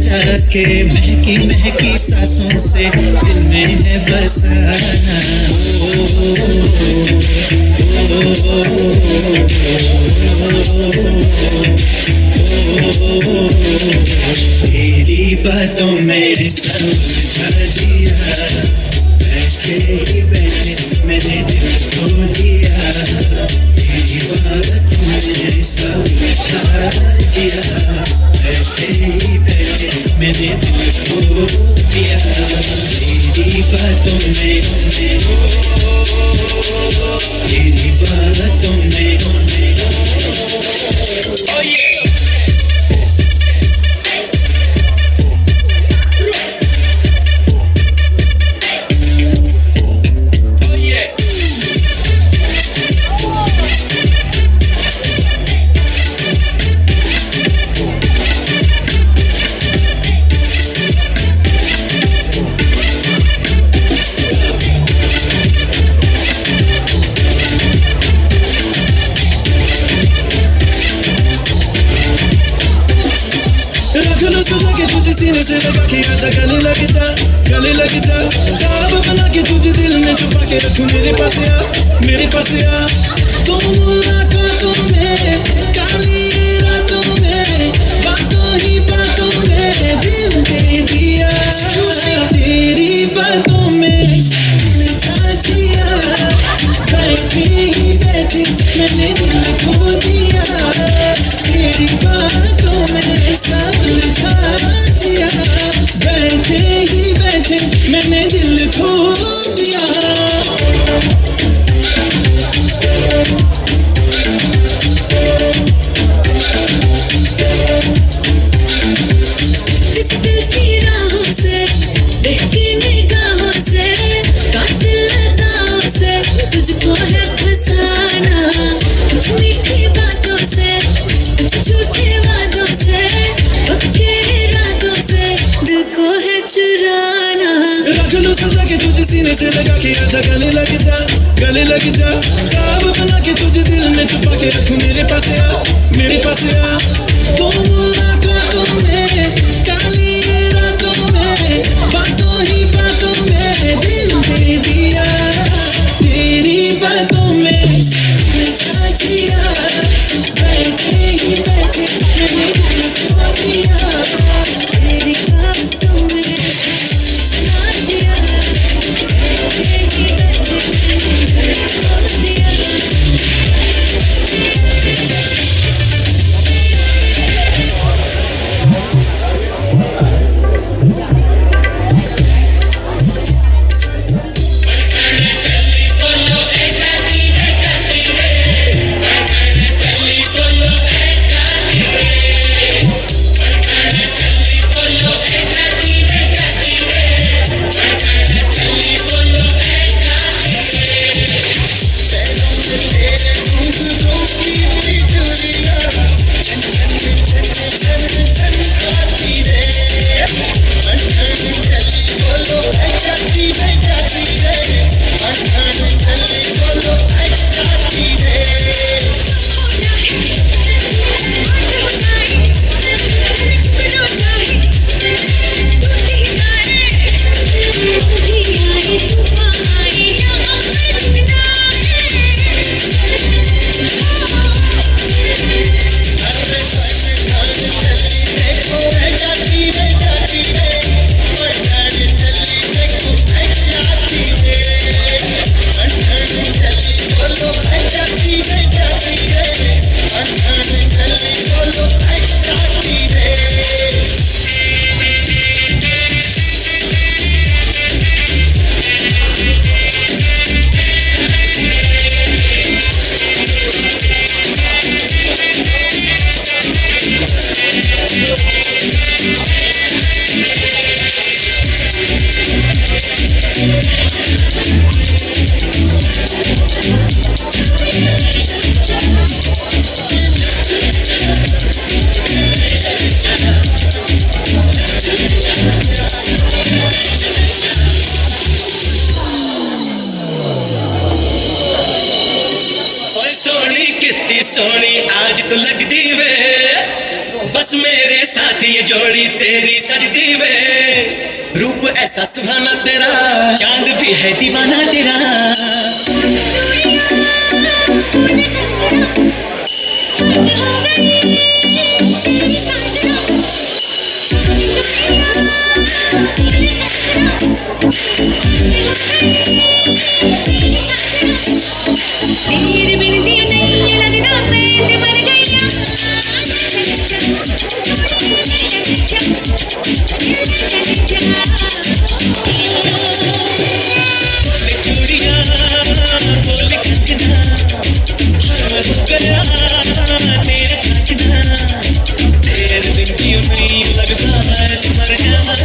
महकी महकी सांसों से दिल में है बसाना तेरी बातों में सब उलझा जिया बैठे ही बैठे मैंने दिल खो दिया तेरी बातों में सब उलझा जिया बैठे ही बैठे मैंने दिल खो दिया तेरी बातों में तेरी बातों में oh yeah सीने से लगा के आजा गले लग जा ख्वाब बना के तुझे दिल में छुपा के रखूं मेरे पास आ तुम मुलाकातों में काली रातों में बातों ही बातों में दिल दे दिया तेरी बातों में उलझा जिया बैठे ही बैठे मैंने दिल खो दिया तेरी बातों में सब उलझा जिया बैठे ही बैठे मैंने दिल खो दिया इस दिल की राहों से बहकी निगाहों से कातिल अदाओं से तुझको है फसाना कुछ मीठी बातों से कुछ झूठे वादों से पक्के इरादों से दिल को है चुराना रख लो सजा के तुझे सीने से लगा के आजा गले लग जा ख्वाब बना के तुझे दिल में छुपा के रखूं मेरे पास आ तुम मुलाकातों में काली रातों में बातों ही बातों में दिल दे दिया तेरी बातों में उलझा जिया बैठे ही बैठे मैंने दिल खो दिया तेरी बातों में उलझा जिया बैठे ही बैठे मैंने दिल खो दिया सोनी आज तो लगदी वे बस मेरे साथ ये जोड़ी तेरी सजदी वे रूप ऐसा सुहाना तेरा चांद भी है दीवाना तेरा तेरे बिन दिया नहीं लगदा मैं मर गईया चूड़ियां बोल कंगना हो गया तेरे सजना तेरे बिन क्यों नहीं लगदा मैं मर जाना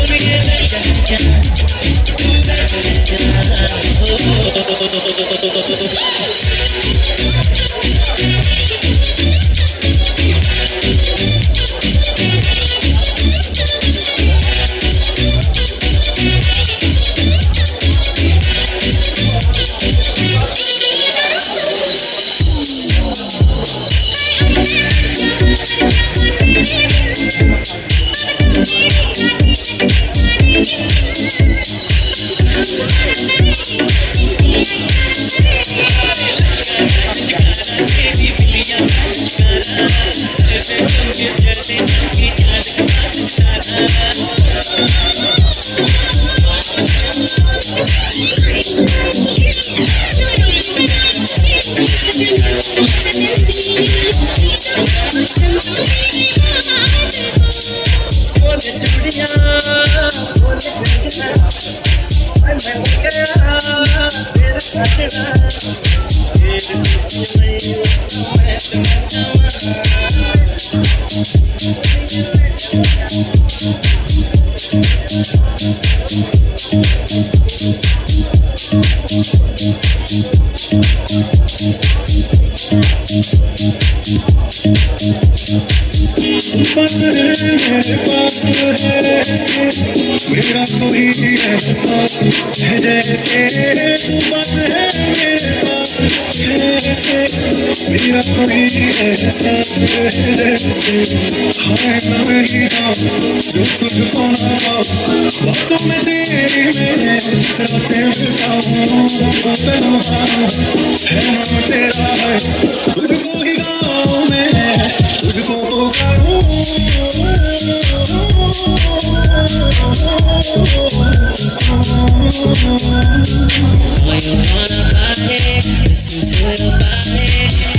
सोनिए मेरा कोई एहसास है जैसे तू बस है मेरे पास ऐसे मेरा कोई एहसास है जैसे हाय मैं नहीं जाऊं जो तुझको ना पाऊं वक्तों में तेरी मैं रातें बिताऊं है नाम तेरा है तुझको ही गाऊं मैं तुझको पुकारूं When you wanna party, listen to your body.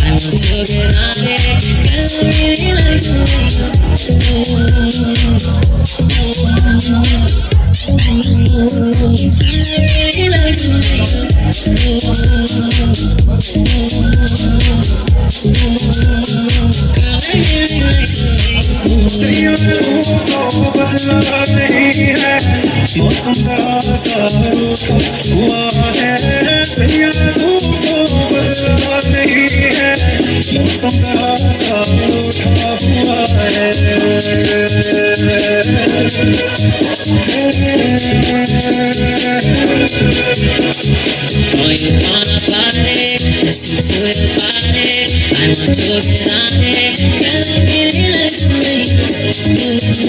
I want to get on it, 'cause I really like the way you move. I really like the way you move. Girl, I really like the way you move. बदला नहीं है मौसम का असर रूठा हुआ है सैया तू तो बदला नहीं है मौसम का असर रूठा हुआ है Oh, you wanna party, listen to your body. I want to get on it, 'cause I really like the way you move.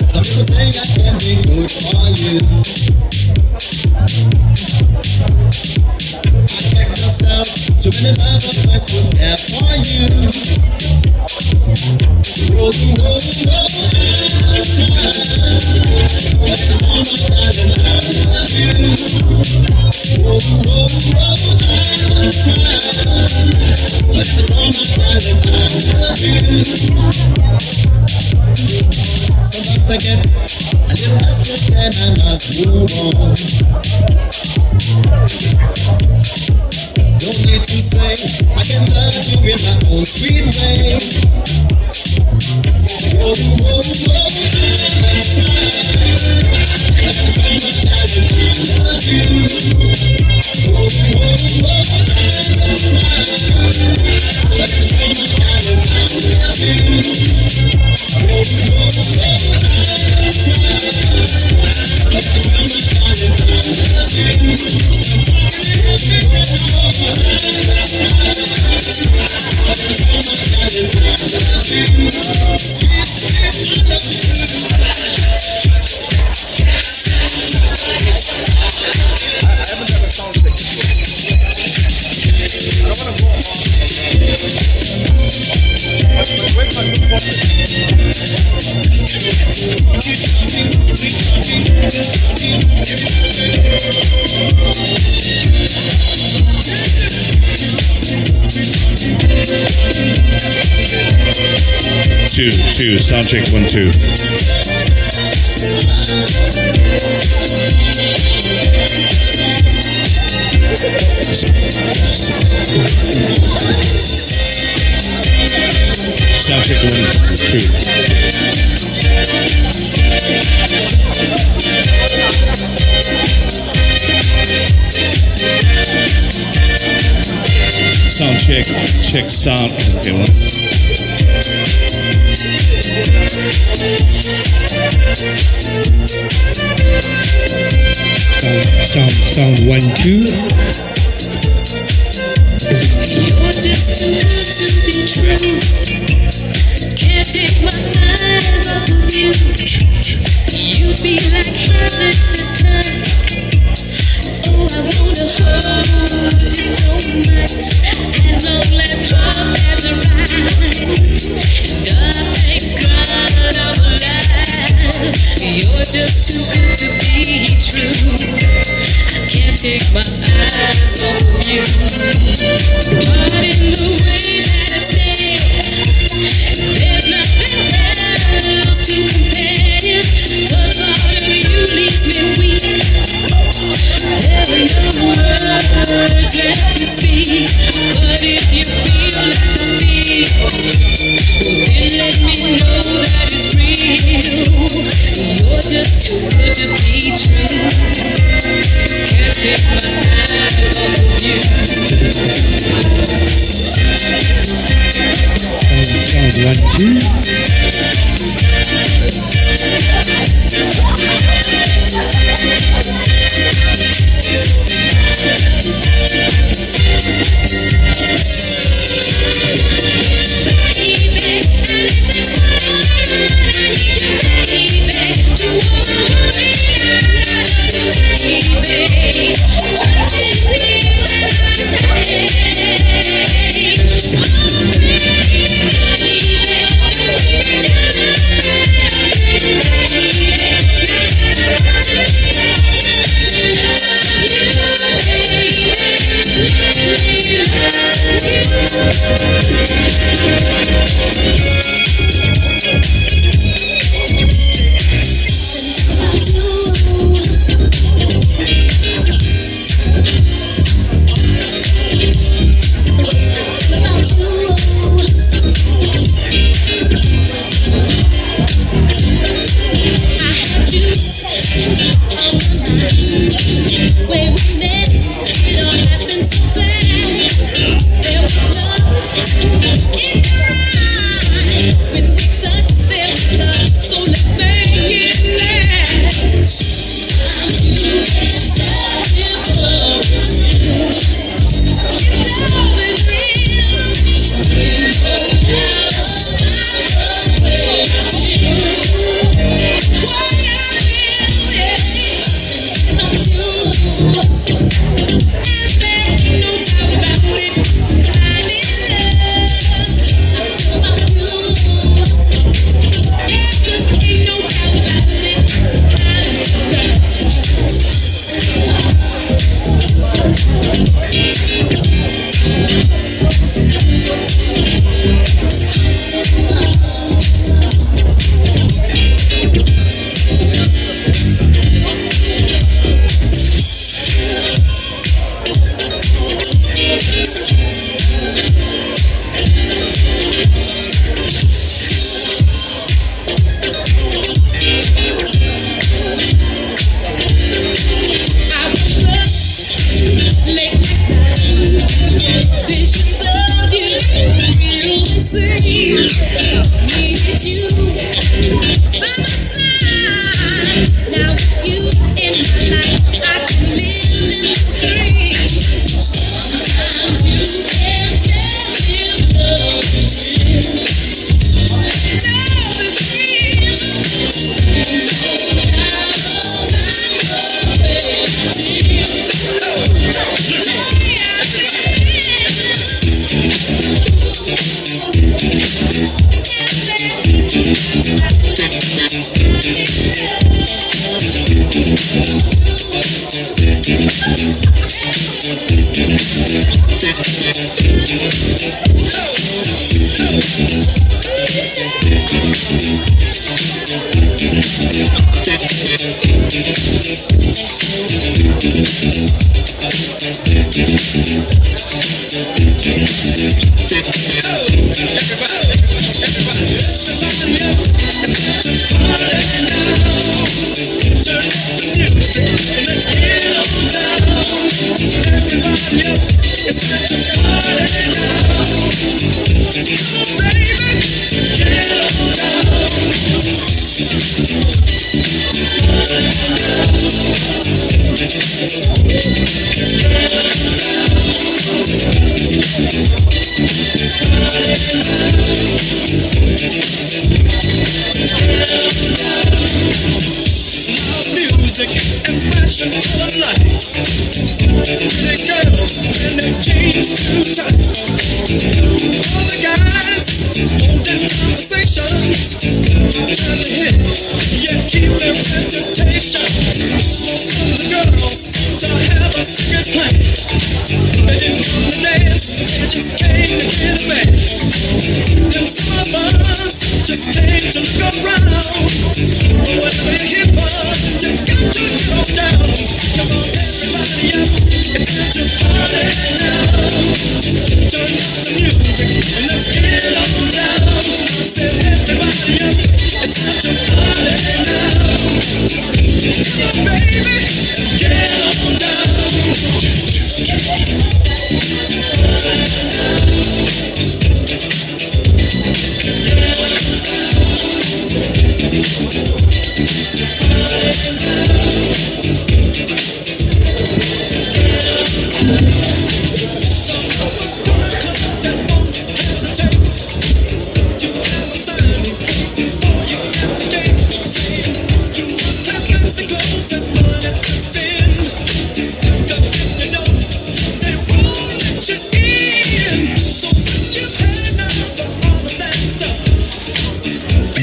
Some people say I can be good for you. I check myself, too many lovers must look there for you. Roll, roll, roll, last time. But it's all my darling, I love you. Roll, roll, roll, last time. But it's all my darling, I love you. Sometimes I get a little restless and I must move on. No need to say I can love you in my own sweet way. Whoa, whoa, whoa, last time. But I'm trying to tell you I love you. Whoa, whoa, whoa, last time. But I'm trying to tell you I love you. Whoa, whoa, whoa. Two, sound check 1 2. Sound check 1 2. Sound check sound. Okay, one. Sound 1 2. You're just too good to be true. Can't take my eyes off of you. You be like heaven to touch. Oh, I wanna hold you so much. As long as love has arrived, and I thank God I'm alive. You're just too good to be true. I can't take my eyes off of you. But in the way that I say, there's nothing else to compare you. The thought of you leaves me weak. There are no words left to speak. But if you feel like I feel, then let me know that it's real. You're just too good to be true. Can't take my eyes off of you. Sound 1 2. Baby,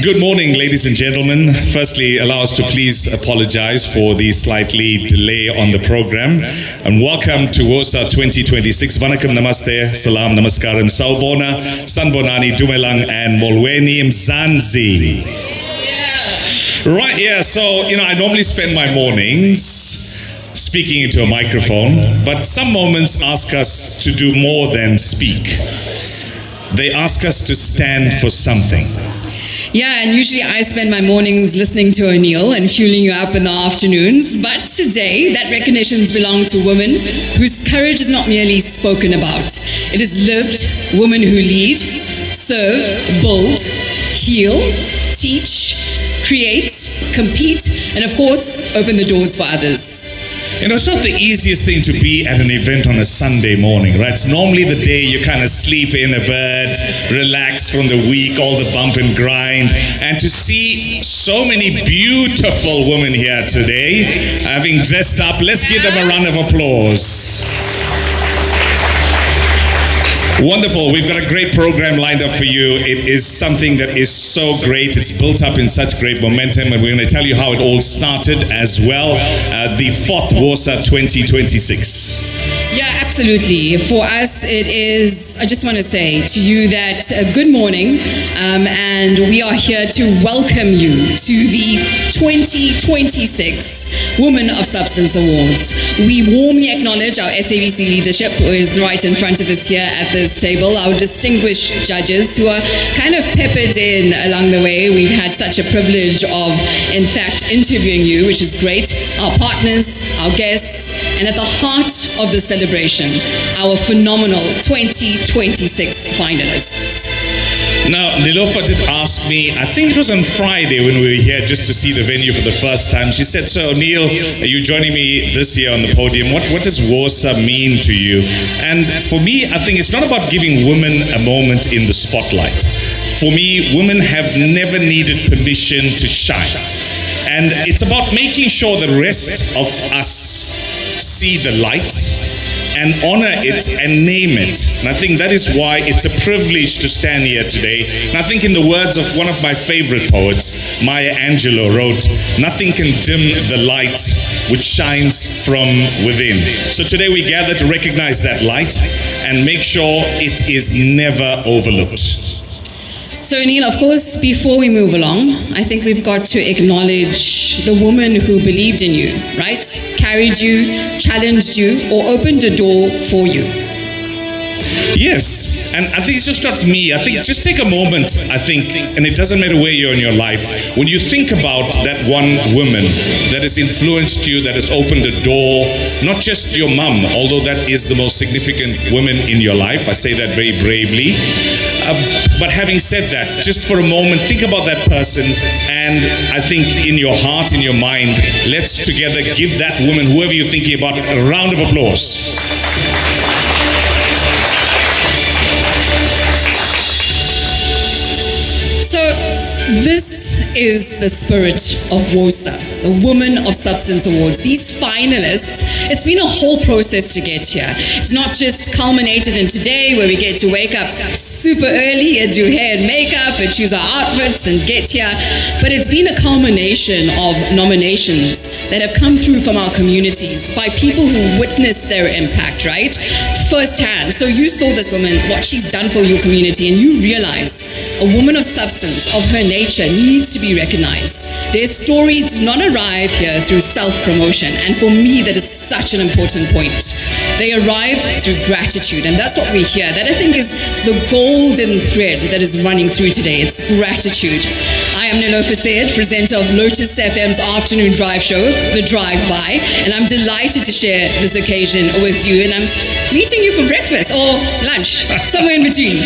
Good morning, ladies and gentlemen. Firstly, allow us to please apologize for the slightly delay on the program. And welcome to WOSA 2026. Vanakkam, namaste, salam, namaskaram, saubona, sanbonani, dumelang, and molweni mzansi. Right, yeah, so, I normally spend my mornings speaking into a microphone, but some moments ask us to do more than speak. They ask us to stand for something. Yeah, and usually I spend my mornings listening to O'Neill and fueling you up in the afternoons. But today, that recognition belongs to women whose courage is not merely spoken about. It is lived, women who lead, serve, build, heal, teach, create, compete, and of course, open the doors for others. It's not the easiest thing to be at an event on a Sunday morning, right? It's normally the day you kind of sleep in a bed, relax from the week, all the bump and grind. And to see so many beautiful women here today, having dressed up, let's give them a round of applause. Wonderful. We've got a great program lined up for you. It is something that is so great. It's built up in such great momentum, and we're going to tell you how it all started as well. The 4th WOSA 2026. Yeah, absolutely. For us, it is, I just want to say to you that good morning, and we are here to welcome you to the 2026 Women of Substance Awards. We warmly acknowledge our SABC leadership, who is right in front of us here at this table, our distinguished judges who are kind of peppered in along the way. We've had such a privilege of, in fact, interviewing you, which is great. Our partners, our guests, and at the heart of the celebration, our phenomenal 2026 finalists. Now, Neelofar did ask me, I think it was on Friday when we were here just to see the venue for the first time. She said, so Neil, are you joining me this year on the podium? What does WOSA mean to you? And for me, I think it's not about giving women a moment in the spotlight. For me, women have never needed permission to shine. And it's about making sure the rest of us see the light and honor it and name it. And I think that is why it's a privilege to stand here today. And I think in the words of one of my favorite poets, Maya Angelou wrote, "Nothing can dim the light which shines from within." So today we gather to recognize that light and make sure it is never overlooked. So, Neil, of course, before we move along, I think we've got to acknowledge the woman who believed in you, right? Carried you, challenged you, or opened a door for you. Yes, and I think it's just not me. I think just take a moment, I think, and it doesn't matter where you're in your life, when you think about that one woman that has influenced you, that has opened a door, not just your mum, although that is the most significant woman in your life. I say that very bravely. But having said that, just for a moment, think about that person, and I think in your heart, in your mind, let's together give that woman, whoever you're thinking about, a round of applause. So this is the spirit of WOSA, the Women of Substance Awards. These finalists, it's been a whole process to get here. It's not just culminated in today where we get to wake up super early and do hair and makeup and choose our outfits and get here, but it's been a culmination of nominations that have come through from our communities by people who witnessed their impact, right? Firsthand. So you saw this woman, what she's done for your community, and you realize a woman of substance, of her nature, needs to be recognized. Their stories do not arrive here through self-promotion, and for me that is such an important point. They arrived through gratitude, and that's what we hear. That I think is the golden thread that is running through today. It's gratitude. I am Neelofar, presenter of Lotus FM's afternoon drive show, The Drive By, and I'm delighted to share this occasion with you, and I'm meeting you for breakfast or lunch, somewhere in between.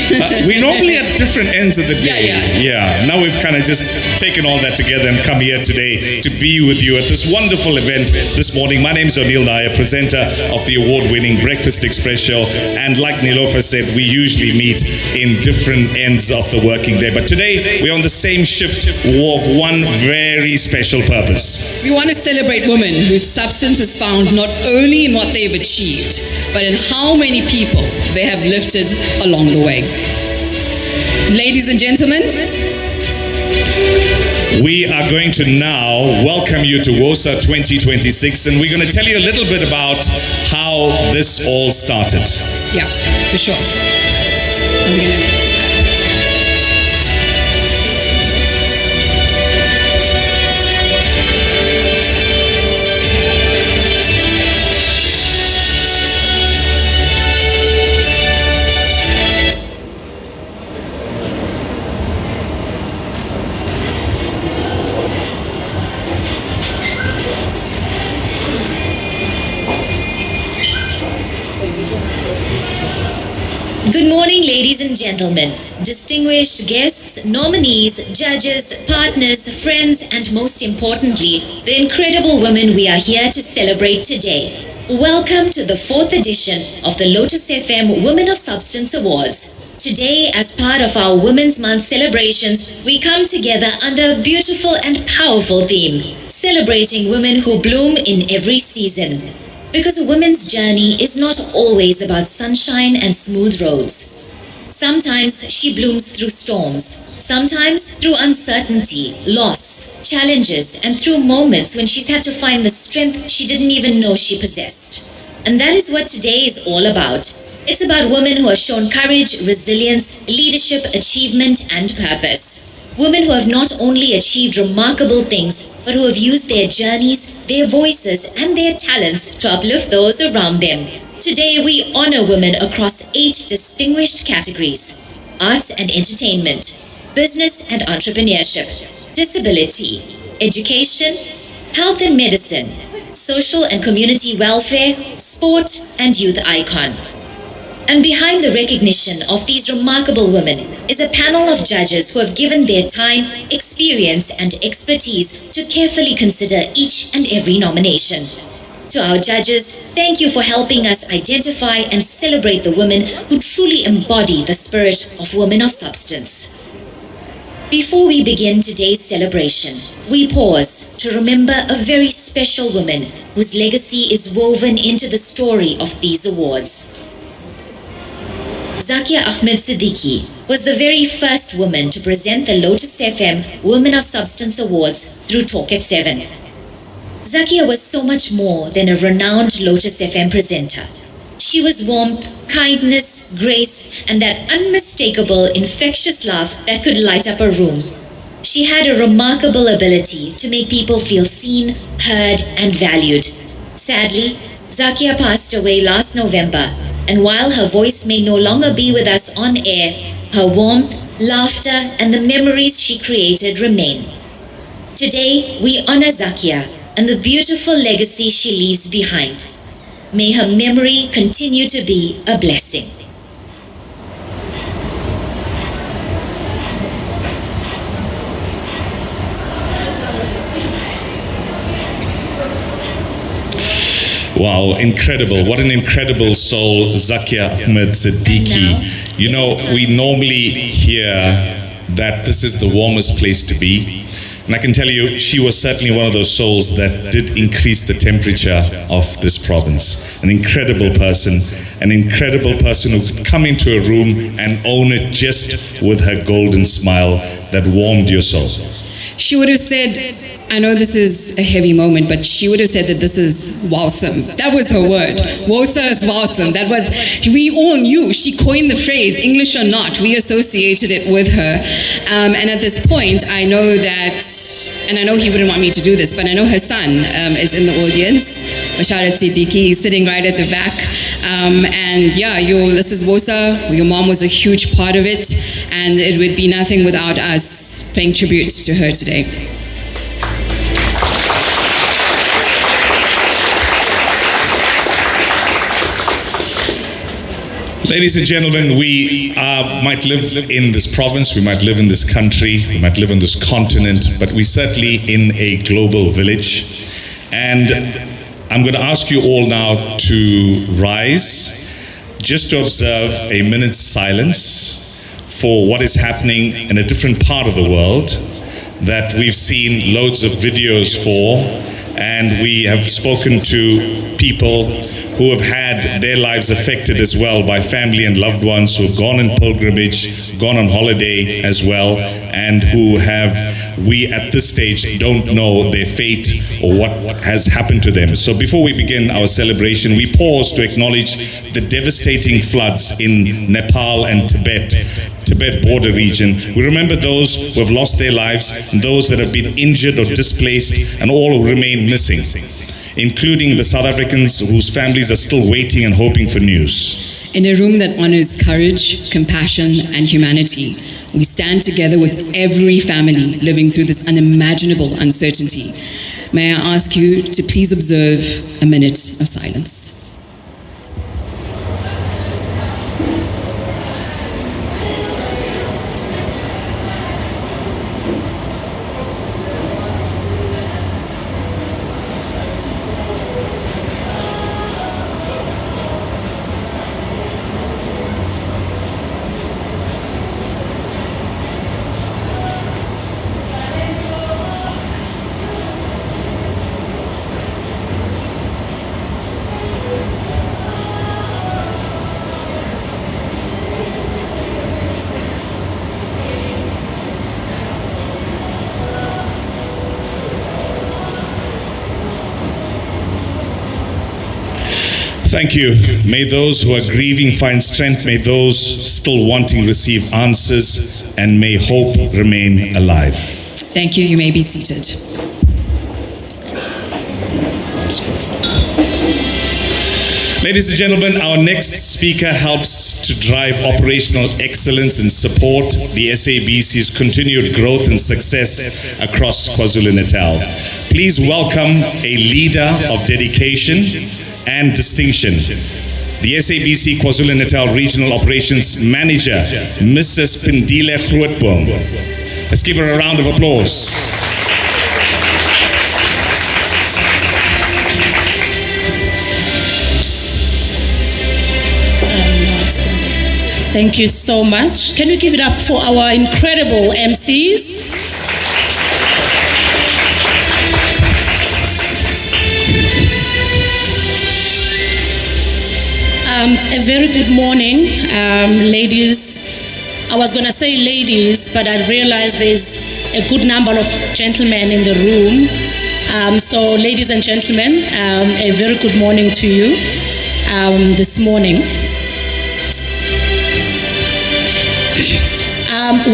We normally at different ends of the day. Yeah. Now we've kind of just taken all that together and come here today to be with you at this wonderful event this morning. My name is Nair, presenter of the award-winning Breakfast Express show, and like Neelofar said, we usually meet in different ends of the working day, but today we're on the same shift of one very special purpose. We want to celebrate women whose substance is found not only in what they've achieved, but in how many people they have lifted along the way. Ladies and gentlemen, we are going to now welcome you to WOSA 2026, and we're going to tell you a little bit about how this all started. Yeah, for sure. Good morning, ladies and gentlemen, distinguished guests, nominees, judges, partners, friends, and most importantly, the incredible women we are here to celebrate today. Welcome to the 4th edition of the Lotus FM Women of Substance Awards. Today, as part of our Women's Month celebrations, we come together under a beautiful and powerful theme, celebrating women who bloom in every season. Because a woman's journey is not always about sunshine and smooth roads. Sometimes she blooms through storms, sometimes through uncertainty, loss, challenges, and through moments when she's had to find the strength she didn't even know she possessed. And that is what today is all about. It's about women who have shown courage, resilience, leadership, achievement, and purpose. Women who have not only achieved remarkable things, but who have used their journeys, their voices, and their talents to uplift those around them. Today, we honor women across 8 distinguished categories: arts and entertainment, business and entrepreneurship, disability, education, health and medicine, social and community welfare, sport, and youth icon. And behind the recognition of these remarkable women is a panel of judges who have given their time, experience, and expertise to carefully consider each and every nomination. To our judges, thank you for helping us identify and celebrate the women who truly embody the spirit of women of substance. Before we begin today's celebration, we pause to remember a very special woman whose legacy is woven into the story of these awards. Zakia Ahmed Siddiqui was the very first woman to present the Lotus FM Women of Substance Awards through Talk at 7. Zakia was so much more than a renowned Lotus FM presenter. She was warmth, kindness, grace, and that unmistakable, infectious laugh that could light up a room. She had a remarkable ability to make people feel seen, heard, and valued. Sadly, Zakia passed away last November, and while her voice may no longer be with us on air, her warmth, laughter, and the memories she created remain. Today, we honor Zakia and the beautiful legacy she leaves behind. May her memory continue to be a blessing. Wow, incredible. What an incredible soul, Zakia Ahmed Siddiqui. You know, we normally hear that this is the warmest place to be. And I can tell you, she was certainly one of those souls that did increase the temperature of this province. An incredible person who could come into a room and own it just with her golden smile that warmed your soul. She would have said, I know this is a heavy moment, but she would have said that this is wholesome. That was her word. Wosa is wholesome. That was, we all knew. She coined the phrase, English or not. We associated it with her. And at this point, I know that, and I know he wouldn't want me to do this, but I know her son is in the audience. Basharat Siddiqui, he's sitting right at the back. And yeah, this is Wosa. Your mom was a huge part of it, and it would be nothing without us paying tribute to her today. Ladies and gentlemen, we might live in this province, we might live in this country, we might live on this continent, but we're certainly in a global village. And I'm going to ask you all now to rise, just to observe a minute's silence for what is happening in a different part of the world that we've seen loads of videos for, and we have spoken to people who have had their lives affected as well by family and loved ones who have gone on pilgrimage, gone on holiday as well, and who we at this stage don't know their fate or what has happened to them. So before we begin our celebration, we pause to acknowledge the devastating floods in Nepal and Tibet border region. We remember those who have lost their lives, and those that have been injured or displaced, and all who remain missing, including the South Africans whose families are still waiting and hoping for news. In a room that honors courage, compassion, and humanity, we stand together with every family living through this unimaginable uncertainty. May I ask you to please observe a minute of silence. Thank you. May those who are grieving find strength. May those still wanting receive answers. And may hope remain alive. Thank you. You may be seated. Ladies and gentlemen, our next speaker helps to drive operational excellence and support the SABC's continued growth and success across KwaZulu-Natal. Please welcome a leader of dedication and distinction, the SABC KwaZulu-Natal Regional Operations Manager, Mrs. Pindile Grootboom. Let's give her a round of applause. Thank you so much. Can we give it up for our incredible MCs? A very good morning, ladies. I was going to say ladies, but I realized there's a good number of gentlemen in the room. So ladies and gentlemen, a very good morning to you this morning.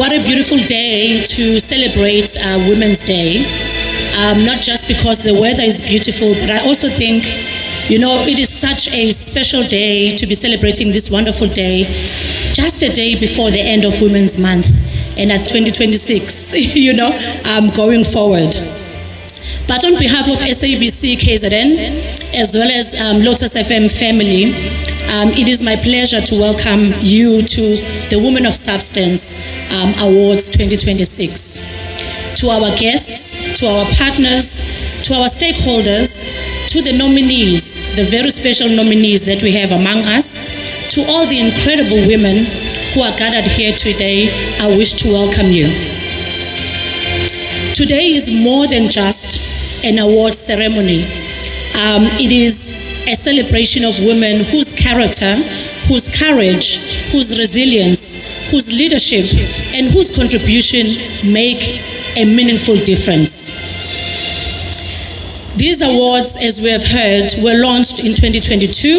What a beautiful day to celebrate Women's Day. Not just because the weather is beautiful, but I also think, you know, it is such a special day to be celebrating this wonderful day, just a day before the end of Women's Month, and at 2026, you know, going forward. But on behalf of SABC KZN, as well as Lotus FM family, it is my pleasure to welcome you to the Women of Substance Awards 2026. To our guests, to our partners, to our stakeholders, to the nominees, the very special nominees that we have among us, to all the incredible women who are gathered here today, I wish to welcome you. Today is more than just an award ceremony. It is a celebration of women whose character, whose courage, whose resilience, whose leadership, and whose contribution make a meaningful difference. These awards, as we have heard, were launched in 2022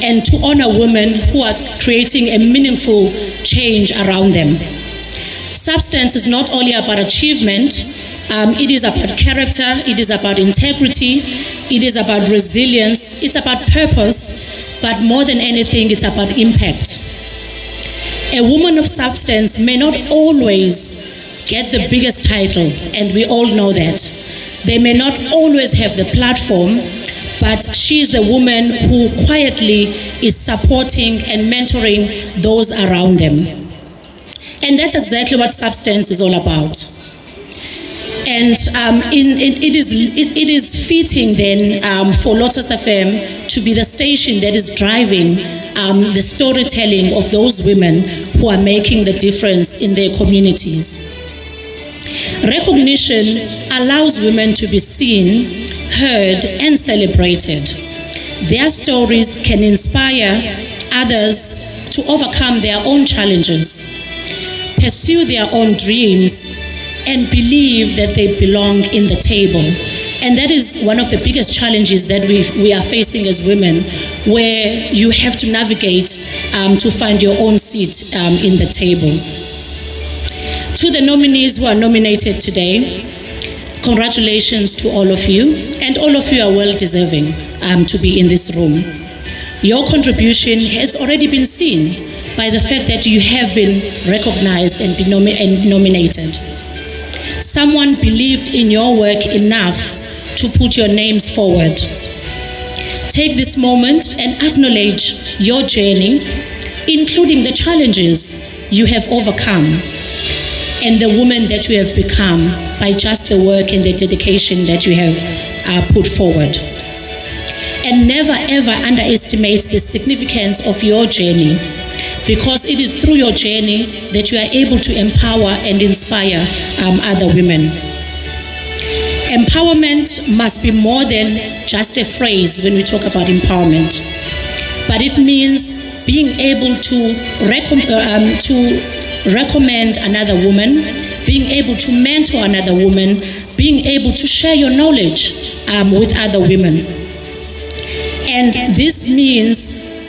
and to honor women who are creating a meaningful change around them. Substance is not only about achievement, it is about character, it is about integrity, it is about resilience, it's about purpose, but more than anything, it's about impact. A woman of substance may not always get the biggest title, and we all know that. They may not always have the platform, but she's the woman who quietly is supporting and mentoring those around them. And that's exactly what Substance is all about. And it is fitting then for Lotus FM to be the station that is driving the storytelling of those women who are making the difference in their communities. Recognition allows women to be seen, heard, and celebrated. Their stories can inspire others to overcome their own challenges, pursue their own dreams, and believe that they belong in the table. And that is one of the biggest challenges that we are facing as women, where you have to navigate to find your own seat in the table. To the nominees who are nominated today, congratulations to all of you, and all of you are well deserving to be in this room. Your contribution has already been seen by the fact that you have been recognized and been nominated. Someone believed in your work enough to put your names forward. Take this moment and acknowledge your journey, including the challenges you have overcome, and the woman that you have become by just the work and the dedication that you have put forward. And never ever underestimate the significance of your journey, because it is through your journey that you are able to empower and inspire other women. Empowerment must be more than just a phrase when we talk about empowerment, but it means being able to recommend another woman, being able to mentor another woman, being able to share your knowledge with other women. And this means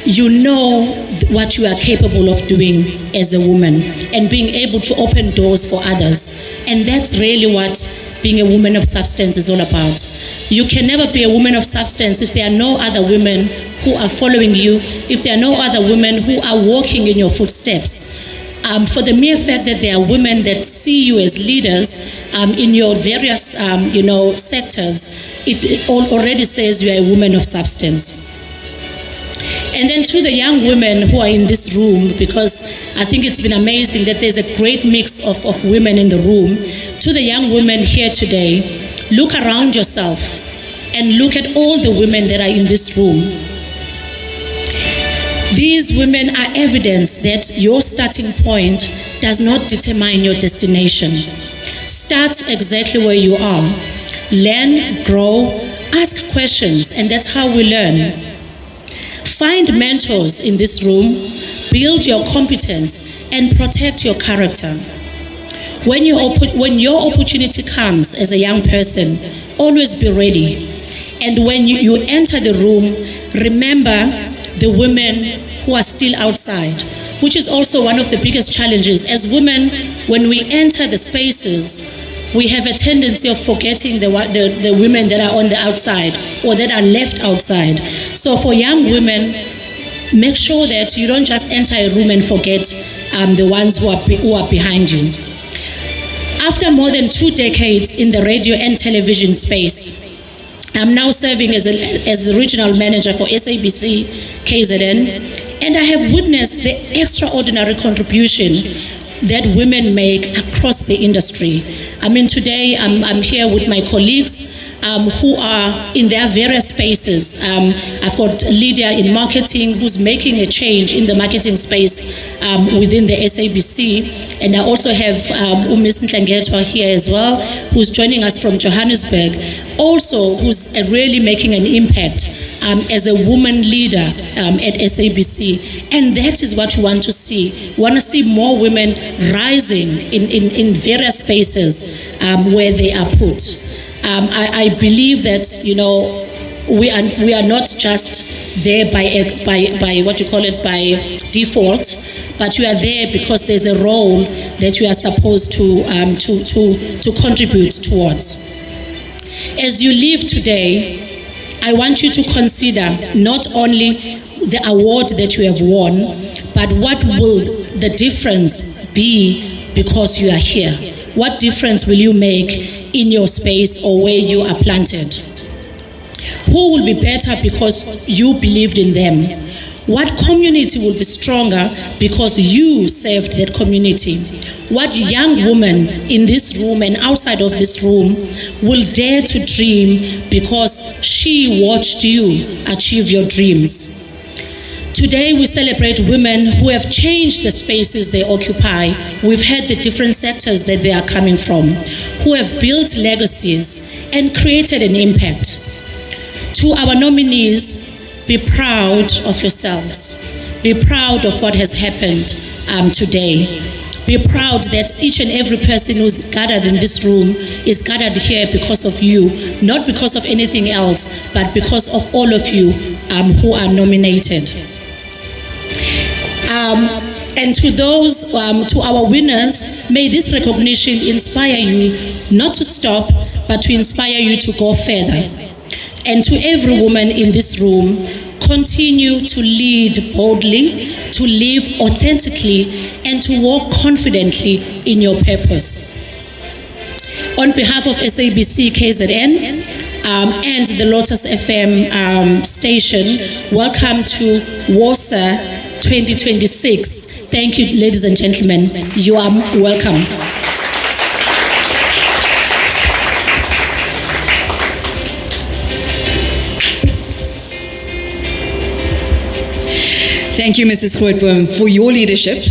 you know what you are capable of doing as a woman and being able to open doors for others. And that's really what being a woman of substance is all about. You can never be a woman of substance if there are no other women who are following you, if there are no other women who are walking in your footsteps. For the mere fact that there are women that see you as leaders in your various sectors, it already says you are a woman of substance. And then to the young women who are in this room, because I think it's been amazing that there's a great mix of women in the room. To the young women here today, look around yourself and look at all the women that are in this room. These women are evidence that your starting point does not determine your destination. Start exactly where you are. Learn, grow, ask questions, and that's how we learn. Find mentors in this room, build your competence, and protect your character. When your opportunity comes as a young person, always be ready. And when you enter the room, remember the women who are still outside, which is also one of the biggest challenges. As women, when we enter the spaces, we have a tendency of forgetting the women that are on the outside or that are left outside. So for young women, make sure that you don't just enter a room and forget the ones who are behind you. After more than 2 decades in the radio and television space, I'm now serving as the regional manager for SABC KZN, and I have witnessed the extraordinary contribution that women make across the industry. I mean, today I'm here with my colleagues who are in their various spaces. I've got Lydia in marketing who's making a change in the marketing space within the SABC. And I also have Ms. Umhlanga here as well, who's joining us from Johannesburg, also who's really making an impact as a woman leader at SABC. And that is what we want to see. We want to see more women rising in various spaces where they are put. I believe that, you know, we are not just there by what you call it, by default, but we are there because there's a role that we are supposed to contribute towards. As you leave today, I want you to consider not only the award that you have won, but what will the difference be because you are here? What difference will you make in your space or where you are planted? Who will be better because you believed in them? What community will be stronger because you served that community? What young woman in this room and outside of this room will dare to dream because she watched you achieve your dreams? Today we celebrate women who have changed the spaces they occupy. We've heard the different sectors that they are coming from, who have built legacies and created an impact. To our nominees, be proud of yourselves. Be proud of what has happened today. Be proud that each and every person who's gathered in this room is gathered here because of you, not because of anything else, but because of all of you who are nominated. And to those, to our winners, may this recognition inspire you not to stop, but to inspire you to go further. And to every woman in this room, continue to lead boldly, to live authentically, and to walk confidently in your purpose. On behalf of SABC KZN and the Lotus FM station, welcome to WOSA 2026. Thank you, ladies and gentlemen. You are welcome. Thank you, Mrs. Grootboom, for your leadership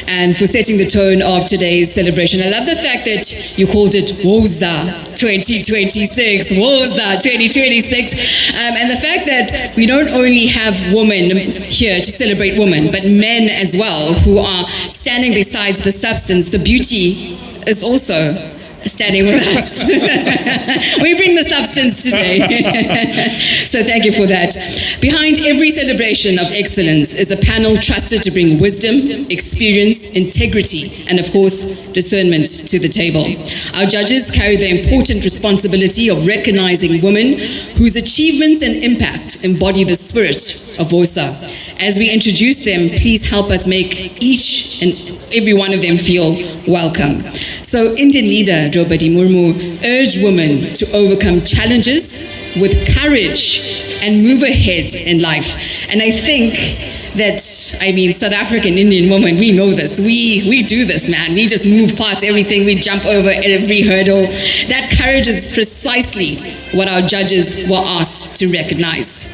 and for setting the tone of today's celebration. I love the fact that you called it WOSA 2026, WOSA 2026, and the fact that we don't only have women here to celebrate women, but men as well who are standing beside the substance. The beauty is also standing with us. We bring the substance today. So thank you for that. Behind every celebration of excellence is a panel trusted to bring wisdom, experience, integrity, and of course, discernment to the table. Our judges carry the important responsibility of recognizing women whose achievements and impact embody the spirit of WOSA. As we introduce them, please help us make each and every one of them feel welcome. So Indian leader Draupadi Murmu urged women to overcome challenges with courage and move ahead in life. And I think that, South African Indian women, we know this. We do this, man. We just move past everything. We jump over every hurdle. That courage is precisely what our judges were asked to recognize.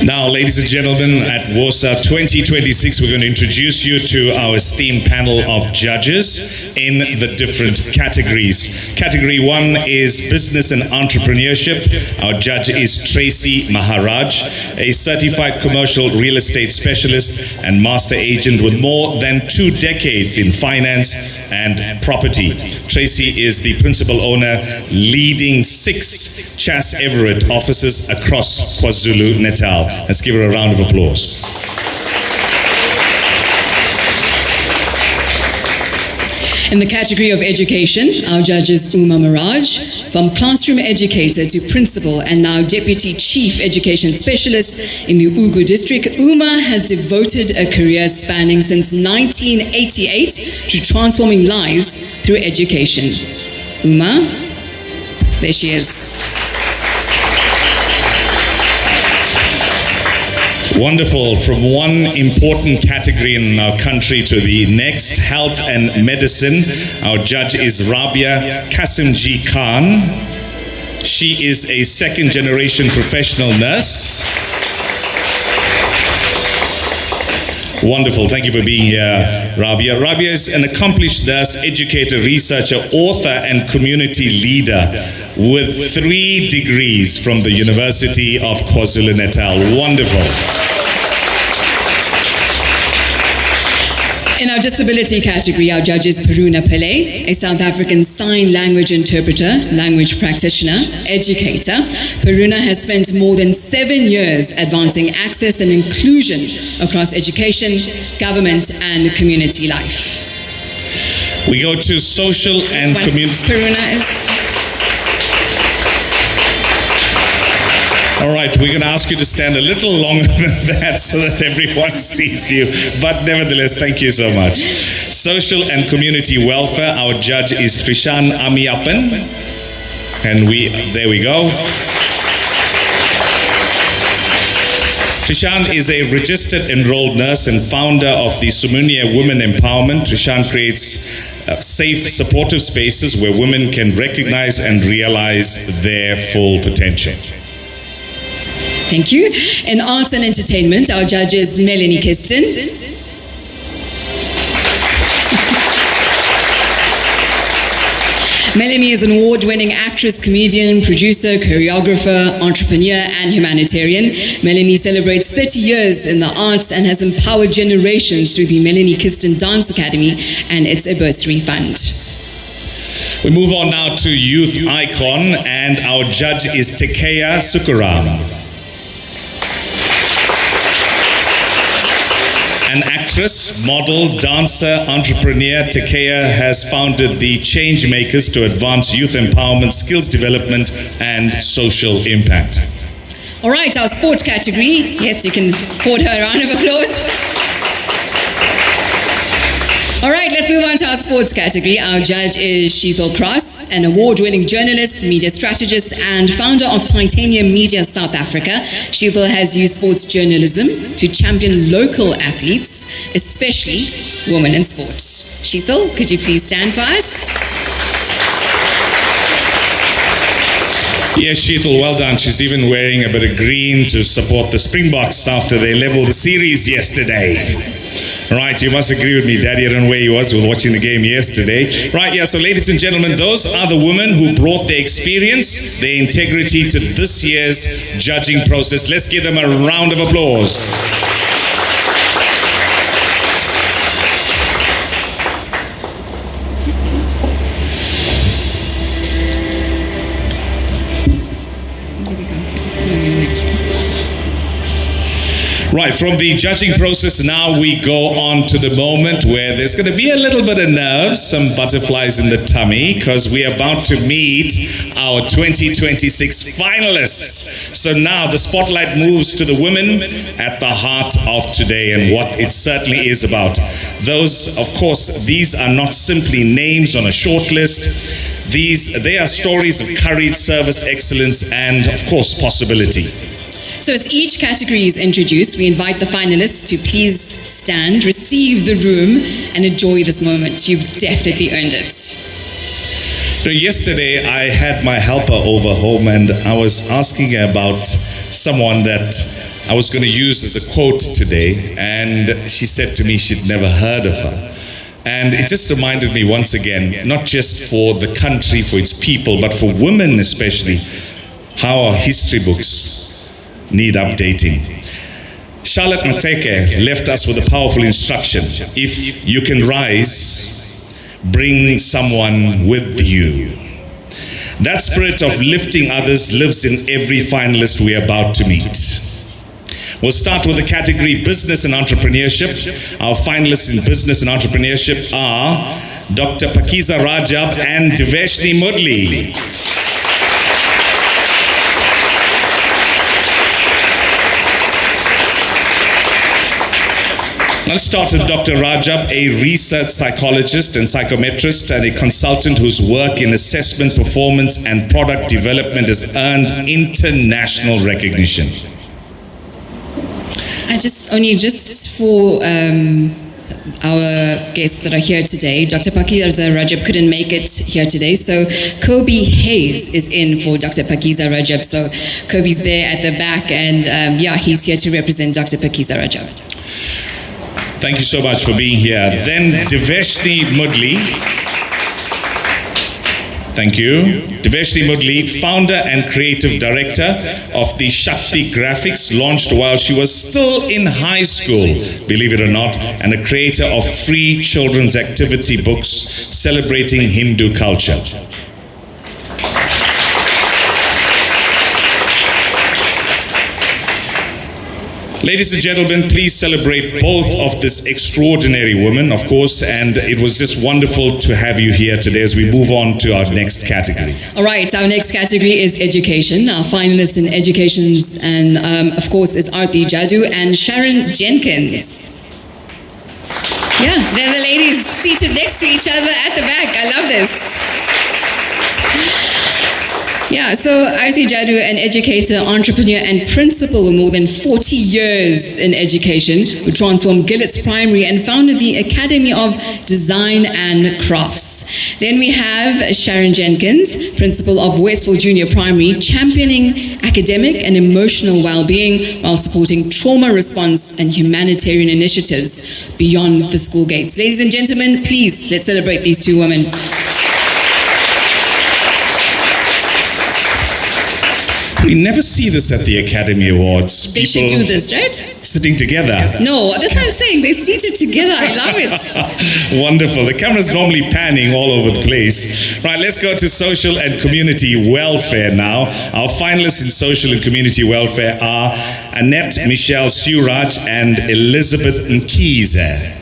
Now, ladies and gentlemen, at WOSA 2026, we're going to introduce you to our esteemed panel of judges in the different categories. Category 1 is business and entrepreneurship. Our judge is Tracy Maharaj, a certified commercial real estate specialist and master agent with more than 2 decades in finance and property. Tracy is the principal owner, leading 6 Chas Everett offices across KwaZulu-Natal. Let's give her a round of applause. In the category of education, our judge is Uma Maraj, from classroom educator to principal and now deputy chief education specialist in the Ugu district. Uma has devoted a career spanning since 1988 to transforming lives through education. Uma, there she is. Wonderful. From one important category in our country to the next, health and medicine. Our judge is Rabia Kasimji Khan. She is a second-generation professional nurse. Wonderful. Thank you for being here, Rabia. Rabia is an accomplished nurse, educator, researcher, author, and community leader with 3 degrees from the University of KwaZulu-Natal. Wonderful. In our disability category, our judge is Peruna Pillay, a South African sign language interpreter, language practitioner, educator. Peruna has spent more than 7 years advancing access and inclusion across education, government, and community life. We go to social and community. Peruna is... All right, we're going to ask you to stand a little longer than that so that everyone sees you. But nevertheless, thank you so much. Social and community welfare. Our judge is Trishan Amiapan. And there we go. Trishan is a registered enrolled nurse and founder of the Sumunia Women Empowerment. Trishan creates safe, supportive spaces where women can recognize and realize their full potential. Thank you. In arts and entertainment, our judge is Melanie Kiston. Melanie is an award-winning actress, comedian, producer, choreographer, entrepreneur, and humanitarian. Melanie celebrates 30 years in the arts and has empowered generations through the Melanie Kiston Dance Academy and its a bursary fund. We move on now to youth icon, and our judge is Tekeya Sukuram. An actress, model, dancer, entrepreneur, Tekeya has founded the Changemakers to advance youth empowerment, skills development, and social impact. All right, our sport category. Yes, you can afford her a round of applause. All right, let's move on to our sports category. Our judge is Sheetal Cross, an award-winning journalist, media strategist, and founder of Titanium Media South Africa. Sheetal has used sports journalism to champion local athletes, especially women in sports. Sheetal, could you please stand for us? Yes, Sheetal, well done. She's even wearing a bit of green to support the Springboks after they leveled the series yesterday. Right, you must agree with me, Daddy. I don't know where he was watching the game yesterday. Right, yeah, so ladies and gentlemen, those are the women who brought their experience, their integrity to this year's judging process. Let's give them a round of applause. Right, from the judging process, now we go on to the moment where there's going to be a little bit of nerves, some butterflies in the tummy, because we're about to meet our 2026 finalists. So now the spotlight moves to the women at the heart of today and what it certainly is about. Those, of course, these are not simply names on a short list. They are stories of courage, service, excellence, and, of course, possibility. So as each category is introduced, we invite the finalists to please stand, receive the room, and enjoy this moment. You've definitely earned it. So yesterday, I had my helper over home, and I was asking her about someone that I was going to use as a quote today, and she said to me she'd never heard of her. And it just reminded me once again, not just for the country, for its people, but for women especially, how our history books need updating. Charlotte Mateke left us with a powerful instruction. If you can rise, bring someone with you. That spirit of lifting others lives in every finalist we are about to meet. We'll start with the category Business and Entrepreneurship. Our finalists in Business and Entrepreneurship are Dr. Pakiza Rajab and Deveshni Mudli. Let's start with Dr. Rajab, a research psychologist and psychometrist and a consultant whose work in assessment, performance, and product development has earned international recognition. Just for our guests that are here today, Dr. Pakiza Rajab couldn't make it here today, so Kobe Hayes is in for Dr. Pakiza Rajab. So Kobe's there at the back, and he's here to represent Dr. Pakiza Rajab. Thank you so much for being here. Then Deveshni Mudli. Thank you. Deveshni Mudli, founder and creative director of the Shakti Graphics, launched while she was still in high school, believe it or not, and a creator of free children's activity books celebrating Hindu culture. Ladies and gentlemen, please celebrate both of this extraordinary women, of course, and it was just wonderful to have you here today as we move on to our next category. All right, our next category is education. Our finalists in educations, and of course, is Aarti Jadu and Sharon Jenkins. Yeah, they're the ladies seated next to each other at the back. I love this. Yeah, so Aarti Jadu, an educator, entrepreneur, and principal with more than 40 years in education, who transformed Gillett's Primary and founded the Academy of Design and Crafts. Then we have Sharon Jenkins, principal of Westville Junior Primary, championing academic and emotional well-being while supporting trauma response and humanitarian initiatives beyond the school gates. Ladies and gentlemen, please, let's celebrate these two women. We never see this at the Academy Awards. They should do this, right? Sitting together. No, that's what I'm saying. They're seated together. I love it. Wonderful. The camera's normally panning all over the place. Right, let's go to social and community welfare now. Our finalists in social and community welfare are Annette Michelle Suraj and Elizabeth Nkize.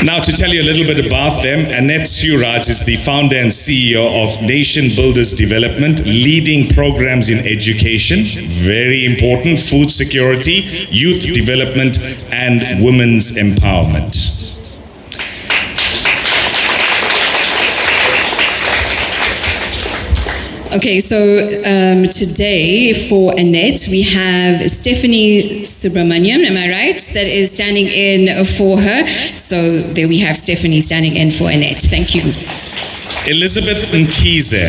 Now, to tell you a little bit about them, Annette Suraj is the founder and CEO of Nation Builders Development, leading programs in education, very important, food security, youth development, and women's empowerment. Okay, so today for Annette, we have Stephanie Subramanian, am I right? That is standing in for her. So there we have Stephanie standing in for Annette. Thank you. Elizabeth Nkize,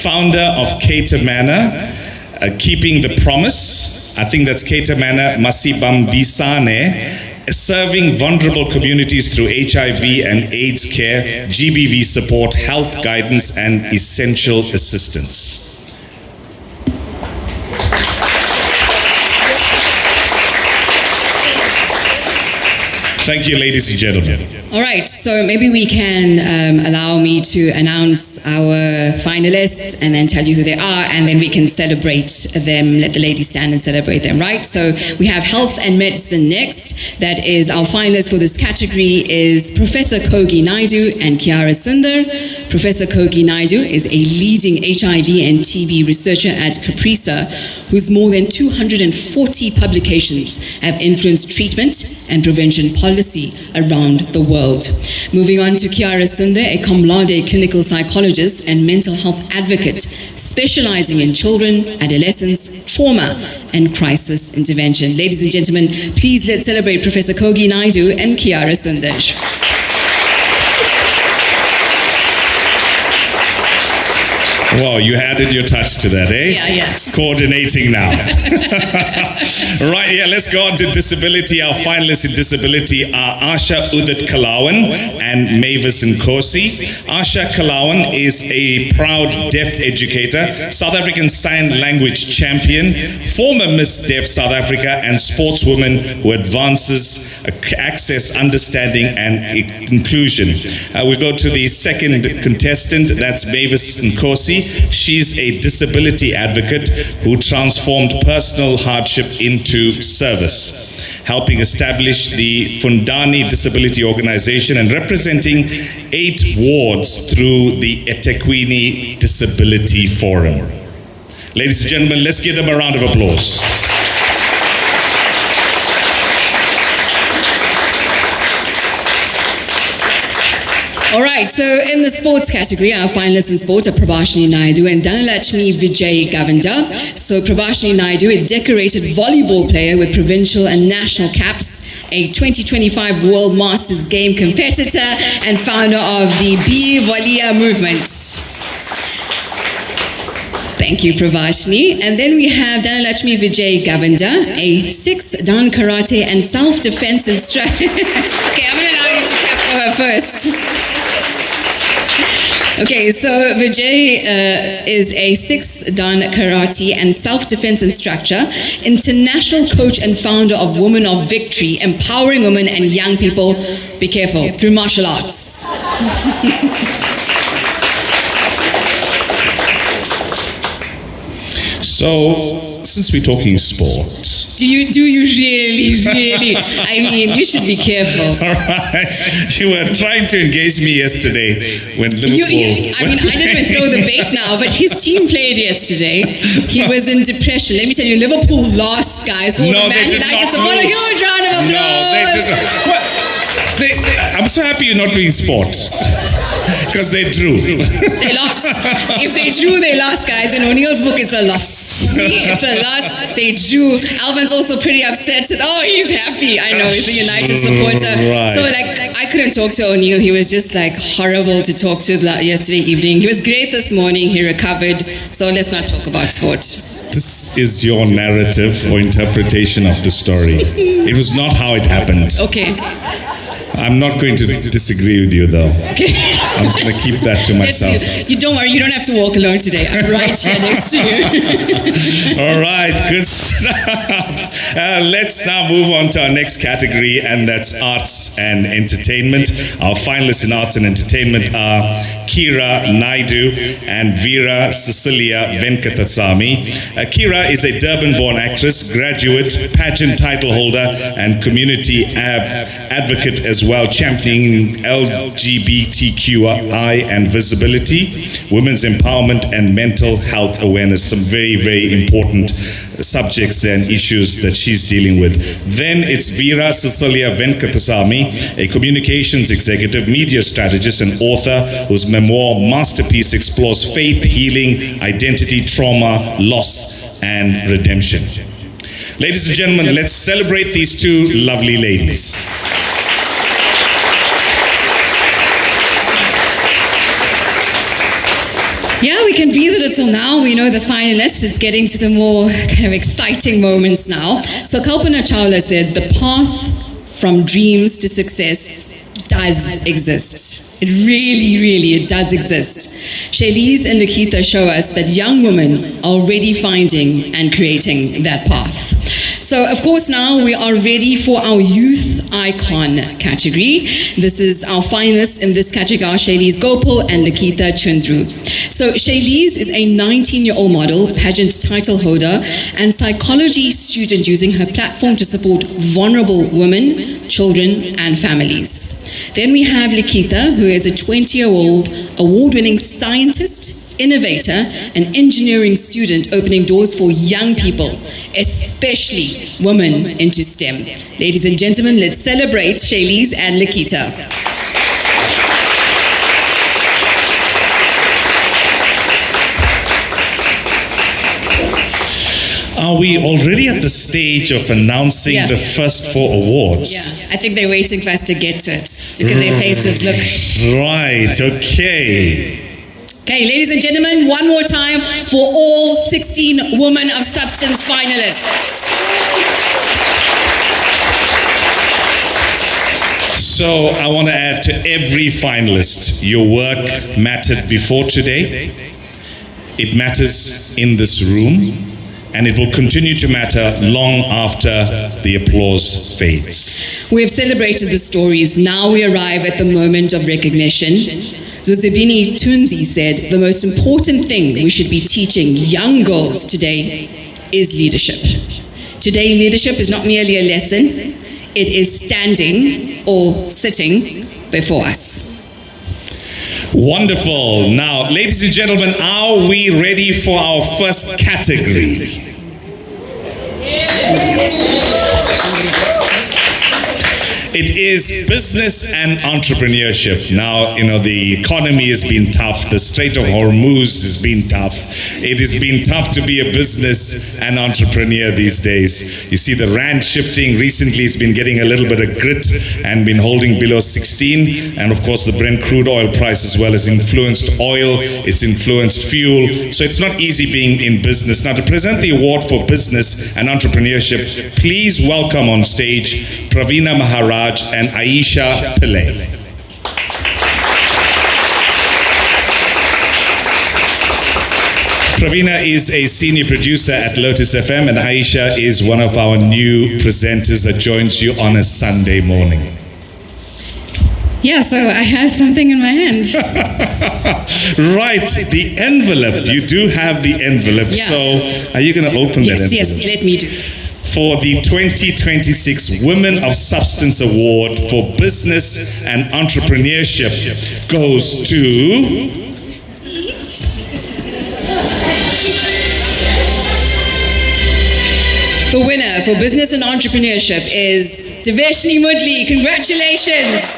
founder of Cater Manor, Keeping the Promise. I think that's Cater Manor Masibambisane, serving vulnerable communities through HIV and AIDS care, GBV support, health guidance, and essential assistance. Thank you, ladies and gentlemen. All right, so maybe we can allow me to announce our finalists and then tell you who they are, and then we can celebrate them, let the ladies stand and celebrate them, right? So we have health and medicine next. That is, our finalists for this category is Professor Kogi Naidu and Kiara Sundar. Professor Kogi Naidu is a leading HIV and TB researcher at Caprisa, whose more than 240 publications have influenced treatment and prevention policy around the world. Moving on to Kiara Sundar, a cum laude clinical psychologist and mental health advocate, specializing in children, adolescents, trauma, and crisis intervention. Ladies and gentlemen, please let's celebrate Professor Kogi Naidu and Kiara Sundar. Wow, you added your touch to that, eh? Yeah. It's coordinating now. Right, yeah, let's go on to disability. Our finalists in disability are Asha Udit Kalawan and Mavis Nkosi. Asha Kalawan is a proud deaf educator, South African Sign Language champion, former Miss Deaf South Africa, and sportswoman who advances access, understanding, and inclusion. We go to the second contestant, that's Mavis Nkosi. She's a disability advocate who transformed personal hardship into service, helping establish the Fundani Disability Organization and representing 8 wards through the eThekwini Disability Forum. Ladies and gentlemen, let's give them a round of applause. All right, so in the sports category, our finalists in sport are Prabhashini Naidu and Dhanalakshmi Vijay Govender. So Prabhashini Naidu, a decorated volleyball player with provincial and national caps, a 2025 World Masters Game competitor, and founder of the Be Walia movement. Thank you, Prabhashini. And then we have Dhanalakshmi Vijay Govender, a 6 Dan Karate and self-defense instructor. Okay, I'm going to allow you to clap for her first. Okay, so Vijay is a 6 Dan Karate and self-defense instructor, international coach and founder of Women of Victory, empowering women and young people, be careful, through martial arts. So, since we're talking sport, Do you really? I mean, you should be careful. all right, you were trying to engage me yesterday when Liverpool. I didn't even throw the bait now, but his team played yesterday. He was in depression. Let me tell you, Liverpool lost, guys. All No, the they Man did United not support. A lose. huge round of applause. No, they didn't. What? I'm so happy you're not doing sport because they drew. They lost. If they drew, they lost, guys. In O'Neill's book, it's a loss. For me, it's a loss. They drew. Alvin's also pretty upset. Oh, he's happy. I know, he's a United supporter. Right. So, I couldn't talk to O'Neill. He was just horrible to talk to yesterday evening. He was great this morning. He recovered. So let's not talk about sport. This is your narrative or interpretation of the story. It was not how it happened. Okay. I'm not going to disagree with you, though. Okay. I'm just going to keep that to myself. You don't worry. You don't have to walk alone today. I'm right here next to you. All right, good stuff. Let's now move on to our next category, and that's arts and entertainment. Our finalists in arts and entertainment are Kira Naidu and Veera Cecilia Venkatasamy. Kira is a Durban-born actress, graduate, pageant title holder, and community advocate as well, championing LGBTQI and visibility, women's empowerment, and mental health awareness. Some very, very important subjects and issues that she's dealing with. Then it's Veera Cecilia Venkatasamy, a communications executive, media strategist, and author whose memoir Masterpiece explores faith, healing, identity, trauma, loss, and redemption. Ladies and gentlemen, let's celebrate these 2 lovely ladies. Yeah, we can breathe a little now. We know the finalists. It's getting to the more kind of exciting moments now. So Kalpana Chawla said, the path from dreams to success does exist. It really, it does exist. Shailise and Nikita show us that young women are already finding and creating that path. So, of course, now we are ready for our youth icon category. This is our finalists in this category are Shailise Gopal and Nikita Chundru. So, Shailise is a 19-year-old model, pageant title holder, and psychology student using her platform to support vulnerable women, children, and families. Then we have Nikita, who is a 20-year-old award-winning scientist, innovator, and engineering student opening doors for young people, especially women into STEM. Ladies and gentlemen, let's celebrate Shailise and Nikita. Are we already at the stage of announcing the first 4 awards? Yeah, I think they're waiting for us to get to it because their faces look... Right, okay. Okay, ladies and gentlemen, one more time for all 16 Women of Substance finalists. So I want to add to every finalist, your work mattered before today, it matters in this room, and it will continue to matter long after the applause fades. We have celebrated the stories. Now we arrive at the moment of recognition. Zozibini Tunzi said, the most important thing we should be teaching young girls today is leadership. Today, leadership is not merely a lesson, it is standing or sitting before us. Wonderful. Now, ladies and gentlemen, are we ready for our first category? It is business and entrepreneurship. Now, the economy has been tough. The Strait of Hormuz has been tough. It has been tough to be a business and entrepreneur these days. You see the rand shifting. Recently, it's been getting a little bit of grit and been holding below 16. And of course, the Brent crude oil price as well has influenced oil. It's influenced fuel. So it's not easy being in business. Now, to present the award for business and entrepreneurship, please welcome on stage Pravina Maharaj and Aisha Pillai. Pravina is a senior producer at Lotus FM, and Aisha is one of our new presenters that joins you on a Sunday morning. Yeah, so I have something in my hand. Right, the envelope. You do have the envelope. Yeah. So are you going to open that envelope? Yes, let me do this. For the 2026 Women of Substance Award for Business and Entrepreneurship goes to... The winner for Business and Entrepreneurship is Deveshni Mudli. Congratulations.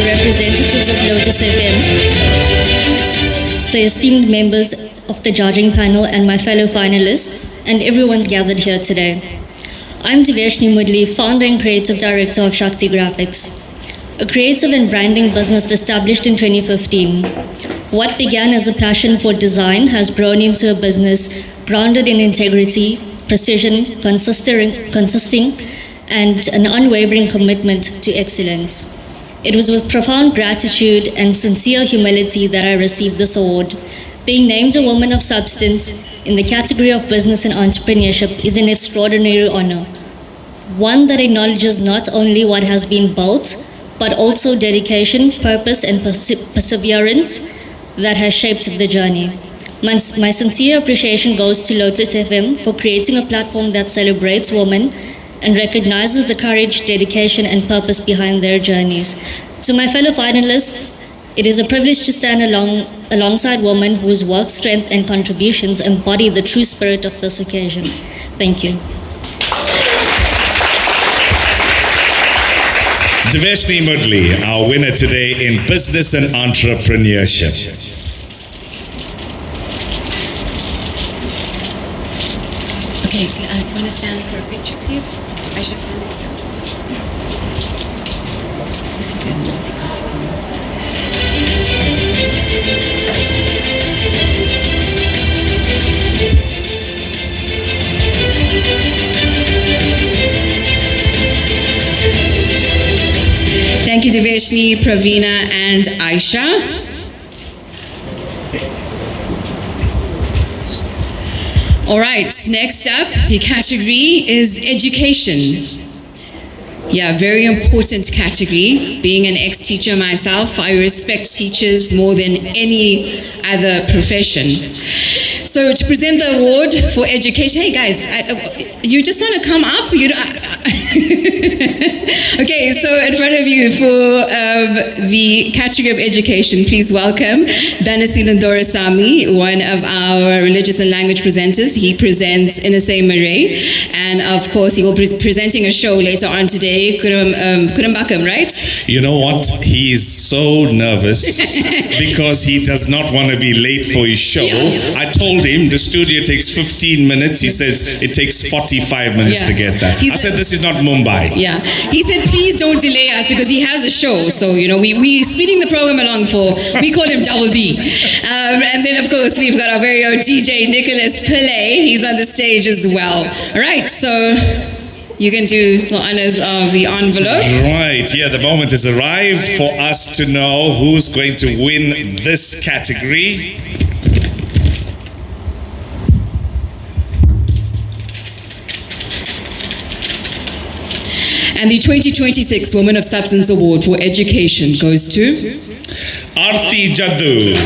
Representatives of Lotus FM, the esteemed members of the judging panel and my fellow finalists, and everyone gathered here today. I'm Deveshni Mudli, founder and creative director of Shakti Graphics, a creative and branding business established in 2015. What began as a passion for design has grown into a business grounded in integrity, precision, consisting, and an unwavering commitment to excellence. It was with profound gratitude and sincere humility that I received this award. Being named a Woman of Substance in the category of business and entrepreneurship is an extraordinary honor, one that acknowledges not only what has been built, but also dedication, purpose, and perseverance that has shaped the journey. My sincere appreciation goes to Lotus FM for creating a platform that celebrates women and recognizes the courage, dedication, and purpose behind their journeys. To my fellow finalists, it is a privilege to stand alongside women whose work, strength, and contributions embody the true spirit of this occasion. Thank you. Deveshni Mudli, our winner today in Business and Entrepreneurship. Okay, want to stand for a picture, please? I should stand next to you. This is good. Thank you, Deveshni, Pravina, and Aisha. All right, next up, the category is education. Yeah, very important category. Being an ex-teacher myself, I respect teachers more than any other profession. So to present the award for education, hey guys, you just want to come up? Okay, so in front of you for the category of education, please welcome Danasilan Dorasamy, one of our religious and language presenters. He presents Inase Marae, and of course he will be presenting a show later on today, Kurambakam, right? You know what? He is so nervous because he does not want to be late for his show. Yeah. I told him the studio takes 15 minutes. He says it takes 45 minutes to get there. I said, this is not Mumbai. Yeah. He said, please don't delay us because he has a show. So, you know, we speeding the program along for, we call him Double D. And then, of course, we've got our very own DJ, Nicholas Pillay. He's on the stage as well. All right. So you can do the honors of the envelope. Right. Yeah, the moment has arrived for us to know who's going to win this category. And the 2026 Women of Substance Award for Education goes to Aarti Jaddu.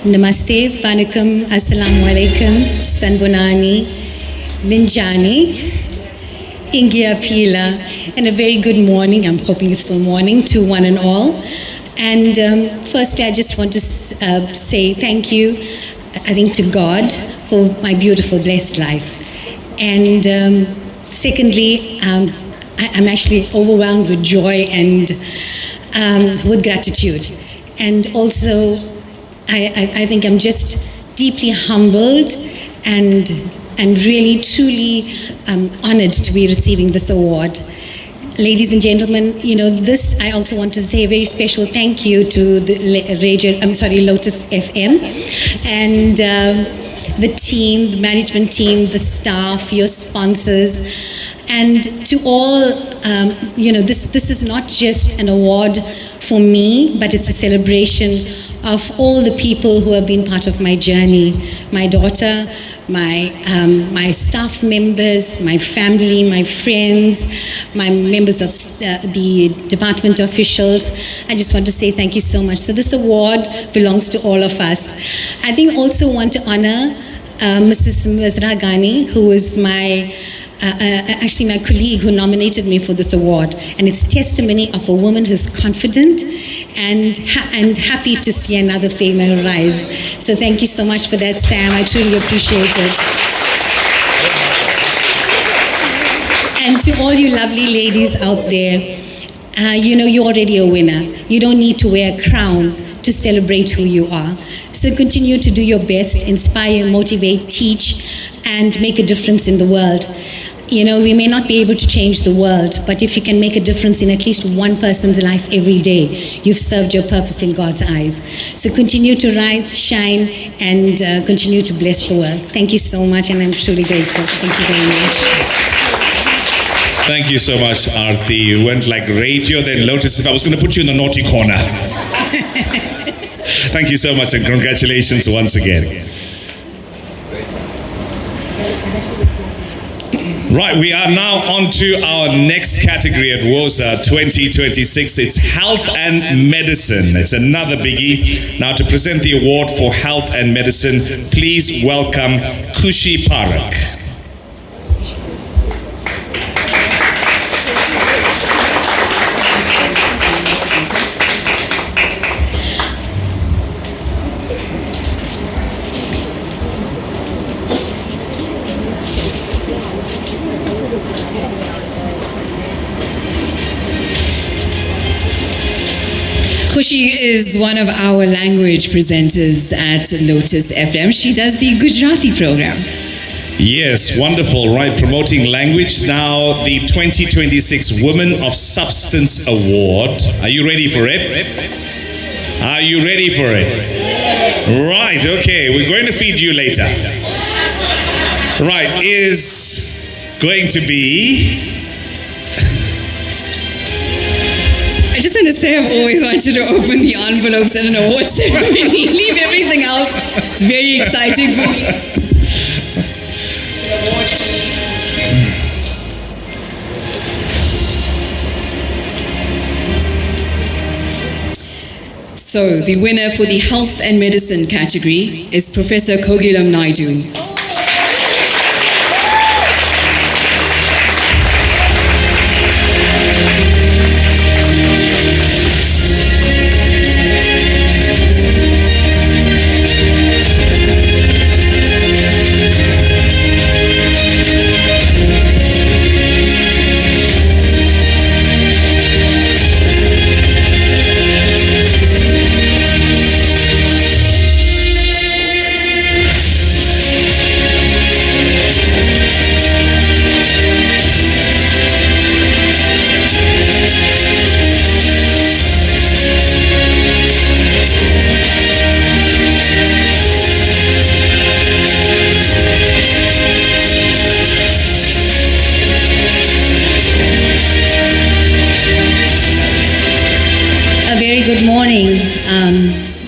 Namaste, Vanakkam, Assalamu Alaikum, Sanbonani, Ninjani, Ingia Pila, and a very good morning, I'm hoping it's still morning, to one and all. And firstly, I just want to say thank you, I think, to God for my beautiful, blessed life. And secondly, I'm actually overwhelmed with joy and with gratitude. And also, I think I'm just deeply humbled and really, truly honored to be receiving this award. Ladies and gentlemen, you know, this, I also want to say a very special thank you to the Lotus FM and the team, the management team, the staff, your sponsors, and to all, you know, this is not just an award for me, but it's a celebration of all the people who have been part of my journey. My daughter, my staff members, my family, my friends, my members of the department officials. I just want to say thank you so much. So this award belongs to all of us. I think also want to honor Mrs. Mizra Ghani, who is actually my colleague who nominated me for this award, and it's testimony of a woman who's confident and happy to see another female rise. So thank you so much for that, Sam. I truly appreciate it. And to all you lovely ladies out there, you know, you're already a winner. You don't need to wear a crown to celebrate who you are. So continue to do your best, inspire, motivate, teach, and make a difference in the world. You know, we may not be able to change the world, but if you can make a difference in at least one person's life every day, you've served your purpose in God's eyes. So continue to rise, shine, and continue to bless the world. Thank you so much, and I'm truly grateful. Thank you very much. Thank you so much, Aarti. You went like radio, then Lotus. If I was going to put you in the naughty corner. Thank you so much, and congratulations once again. Right, we are now on to our next category at WOSA 2026. It's Health and Medicine. It's another biggie. Now, to present the award for Health and Medicine, please welcome Kushi Parak. Khushi is one of our language presenters at Lotus FM. She does the Gujarati program. Yes, wonderful, right? Promoting language. Now, the 2026 Women of Substance Award. Are you ready for it? Are you ready for it? Right, okay. We're going to feed you later. Right, is going to be... I just want to say I've always wanted to open the envelopes at an award ceremony. Leave everything else. It's very exciting for me. So, the winner for the Health and Medicine category is Professor Kogilam Naidu. Good morning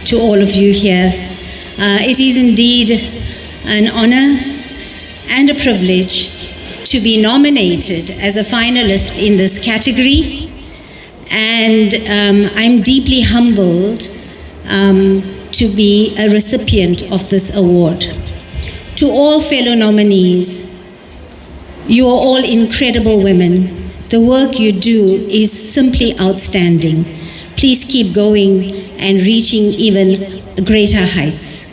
to all of you here. It is indeed an honor and a privilege to be nominated as a finalist in this category, and I'm deeply humbled to be a recipient of this award. To all fellow nominees, you are all incredible women. The work you do is simply outstanding. Please keep going and reaching even greater heights.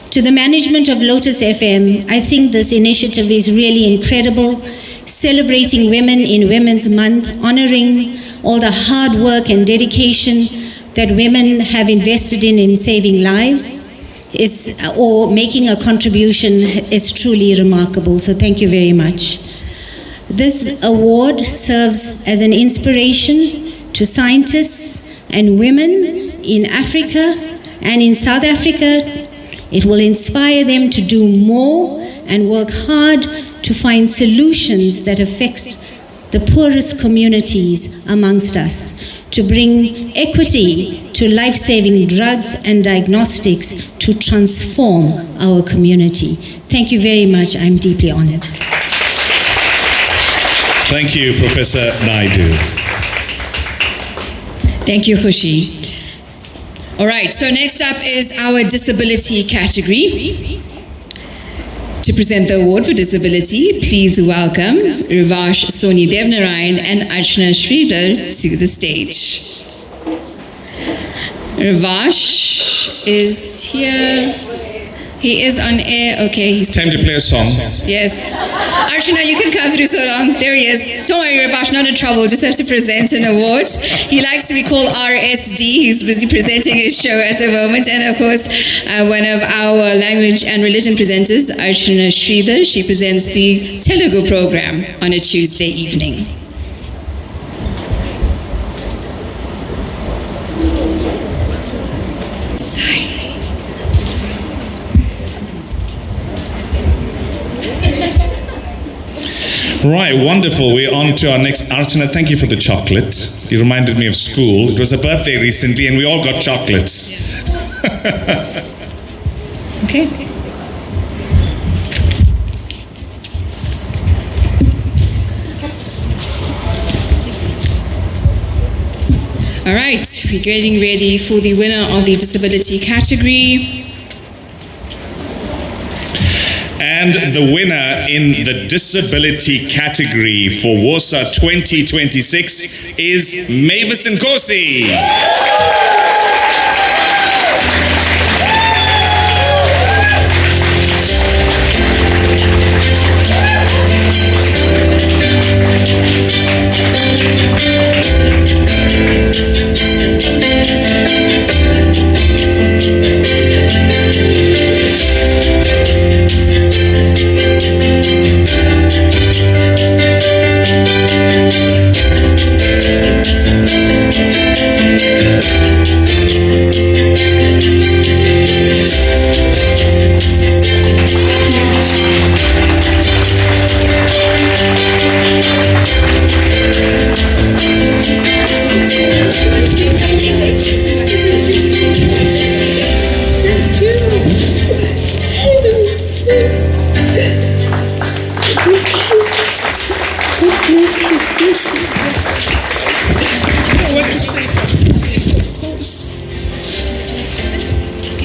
To the management of Lotus FM, I think this initiative is really incredible, celebrating women in Women's Month, honoring all the hard work and dedication that women have invested in saving lives or making a contribution is truly remarkable. So thank you very much. This award serves as an inspiration to scientists and women in Africa and in South Africa. It will inspire them to do more and work hard to find solutions that affect the poorest communities amongst us, to bring equity to life-saving drugs and diagnostics to transform our community. Thank you very much. I'm deeply honored. Thank you, Professor Naidu. Thank you, Khushi. All right, so next up is our disability category. To present the award for disability, please welcome Rivash Soni Devnarayan and Archana Sridhar to the stage. Rivash is here. He is on air. Okay, he's time to play a song. Yes. Archana, you can come through so long. There he is. Don't worry, Rivash, not in trouble. Just have to present an award. He likes to be called RSD. He's busy presenting his show at the moment. And of course, one of our language and religion presenters, Archana Sridhar, she presents the Telugu program on a Tuesday evening. Right, wonderful. We're on to our next. Archana, thank you for the chocolate. You reminded me of school. It was a birthday recently and we all got chocolates. Okay. All right, we're getting ready for the winner of the disability category. And the winner in the disability category for WOSA 2026 is Mavis Nkosi.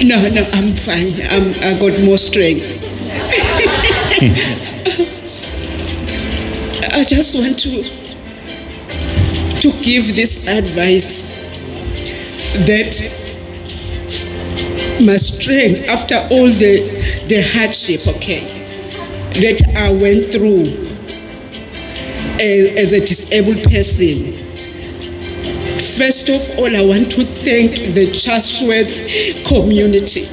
No, I'm fine. I got more strength. I just want to give this advice that my strength after all the hardship, that I went through as a disabled person. First of all, I want to thank the Chatsworth community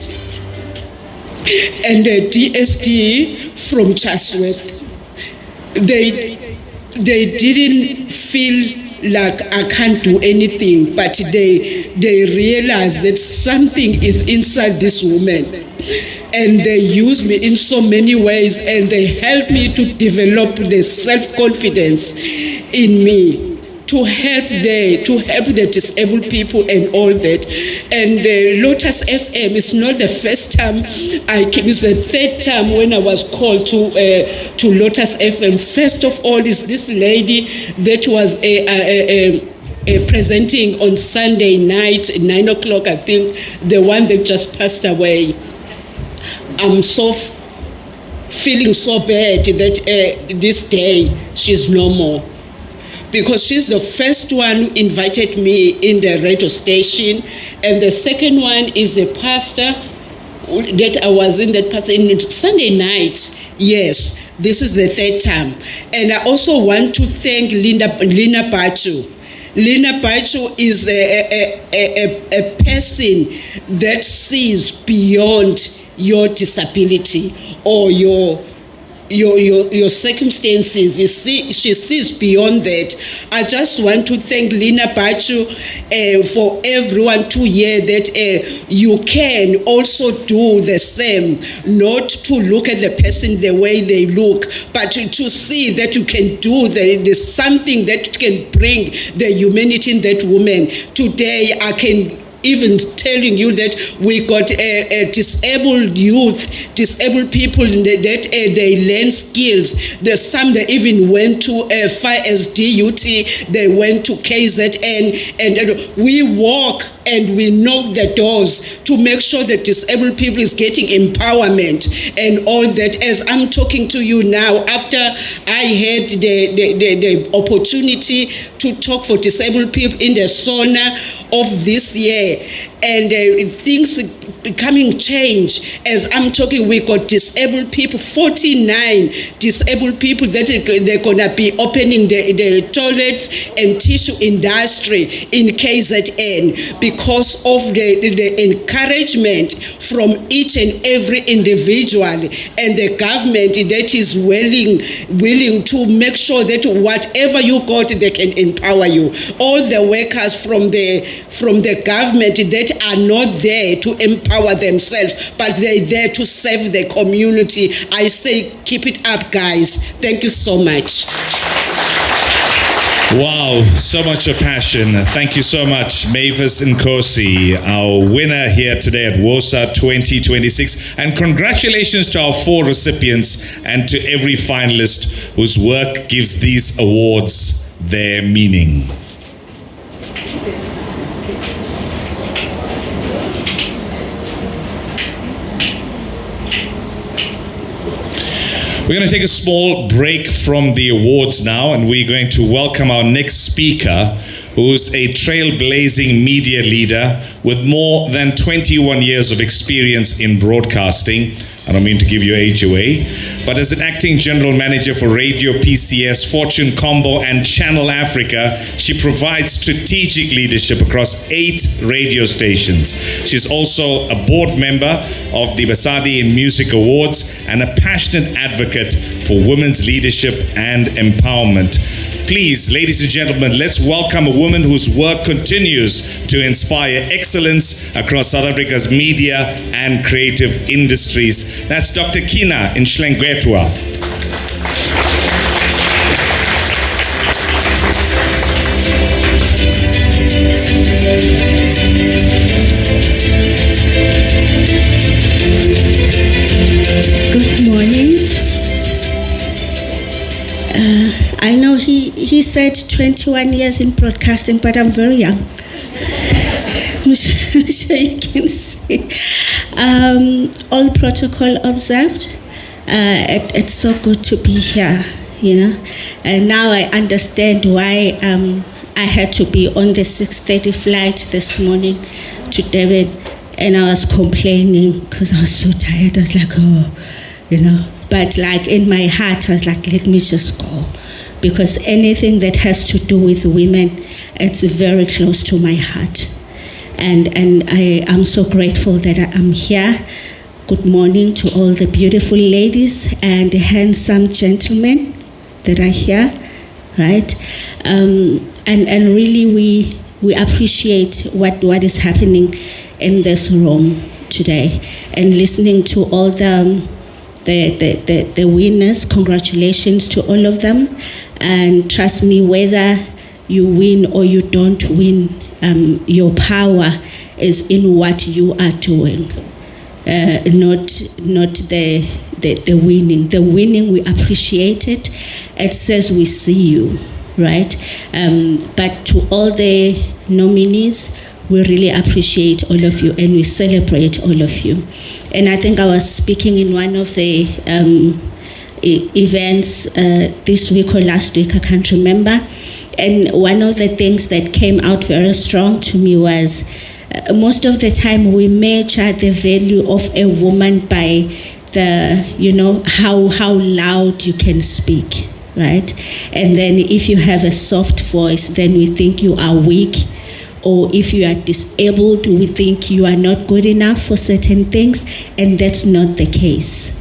and the DSD from Chatsworth. They didn't feel like I can't do anything, but they realized that something is inside this woman. And they used me in so many ways, and they helped me to develop the self-confidence in me. To help the disabled people and all that. And Lotus FM is not the first time I came, it's the third time when I was called to Lotus FM. First of all is this lady that was presenting on Sunday night, 9 o'clock, I think, the one that just passed away. I'm feeling so bad that this day she's no more. Because she's the first one who invited me in the radio station, and the second one is a pastor that I was in that pastor in Sunday night. Yes, this is the third time. And I also want to thank Lina Bachu. Lina Bachu is a person that sees beyond your disability or your circumstances. She sees beyond that. I just want to thank Lina Bachu for everyone to hear that you can also do the same, not to look at the person the way they look, but to see that you can do there's something that can bring the humanity in that woman. Today I can even telling you that we got disabled youth, disabled people that they learn skills. There's some that even went to far as DUT, they went to KZN, and we walk and we knock the doors to make sure that disabled people is getting empowerment and all that. As I'm talking to you now, after I had the opportunity to talk for disabled people in the sauna of this year, and things becoming change. As I'm talking, we got disabled people, 49 disabled people that they're gonna be opening the toilet and tissue industry in KZN because of the encouragement from each and every individual and the government that is willing to make sure that whatever you got, they can empower you. All the workers from the government that are not there to empower themselves, but they're there to serve the community. I say keep it up, guys. Thank you so much. Wow, so much of passion. Thank you so much, Mavis Nkosi, our winner here today at WOSA 2026. And congratulations to our 4 recipients and to every finalist whose work gives these awards their meaning. We're going to take a small break from the awards now, and we're going to welcome our next speaker, who's a trailblazing media leader with more than 21 years of experience in broadcasting. I don't mean to give your age away, but as an acting general manager for Radio PCS, Fortune Combo, and Channel Africa, she provides strategic leadership across 8 radio stations. She's also a board member of the Basadi in Music Awards and a passionate advocate for women's leadership and empowerment. Please, ladies and gentlemen, let's welcome a woman whose work continues to inspire excellence across South Africa's media and creative industries. That's Dr. Kina Umhlanga. Good morning. I know he said 21 years in broadcasting, but I'm very young. I'm sure you can see. All protocol observed. It's so good to be here, you know. And now I understand why I had to be on the 6:30 flight this morning to Durban, and I was complaining because I was so tired. I was like, oh, you know. But like in my heart, I was like, let me just go, because anything that has to do with women, it's very close to my heart. And I am so grateful that I am here. Good morning to all the beautiful ladies and the handsome gentlemen that are here, right? And really we appreciate what is happening in this room today, and listening to all the winners. Congratulations to all of them, and trust me, whether you win or you don't win, your power is in what you are doing, not the winning. The winning, we appreciate it. It says we see you, right? But to all the nominees, we really appreciate all of you, and we celebrate all of you. And I think I was speaking in one of the events this week or last week, I can't remember. And one of the things that came out very strong to me was most of the time we measure the value of a woman by the, you know, how loud you can speak, right? And then if you have a soft voice, then we think you are weak. Or if you are disabled, we think you are not good enough for certain things, and that's not the case.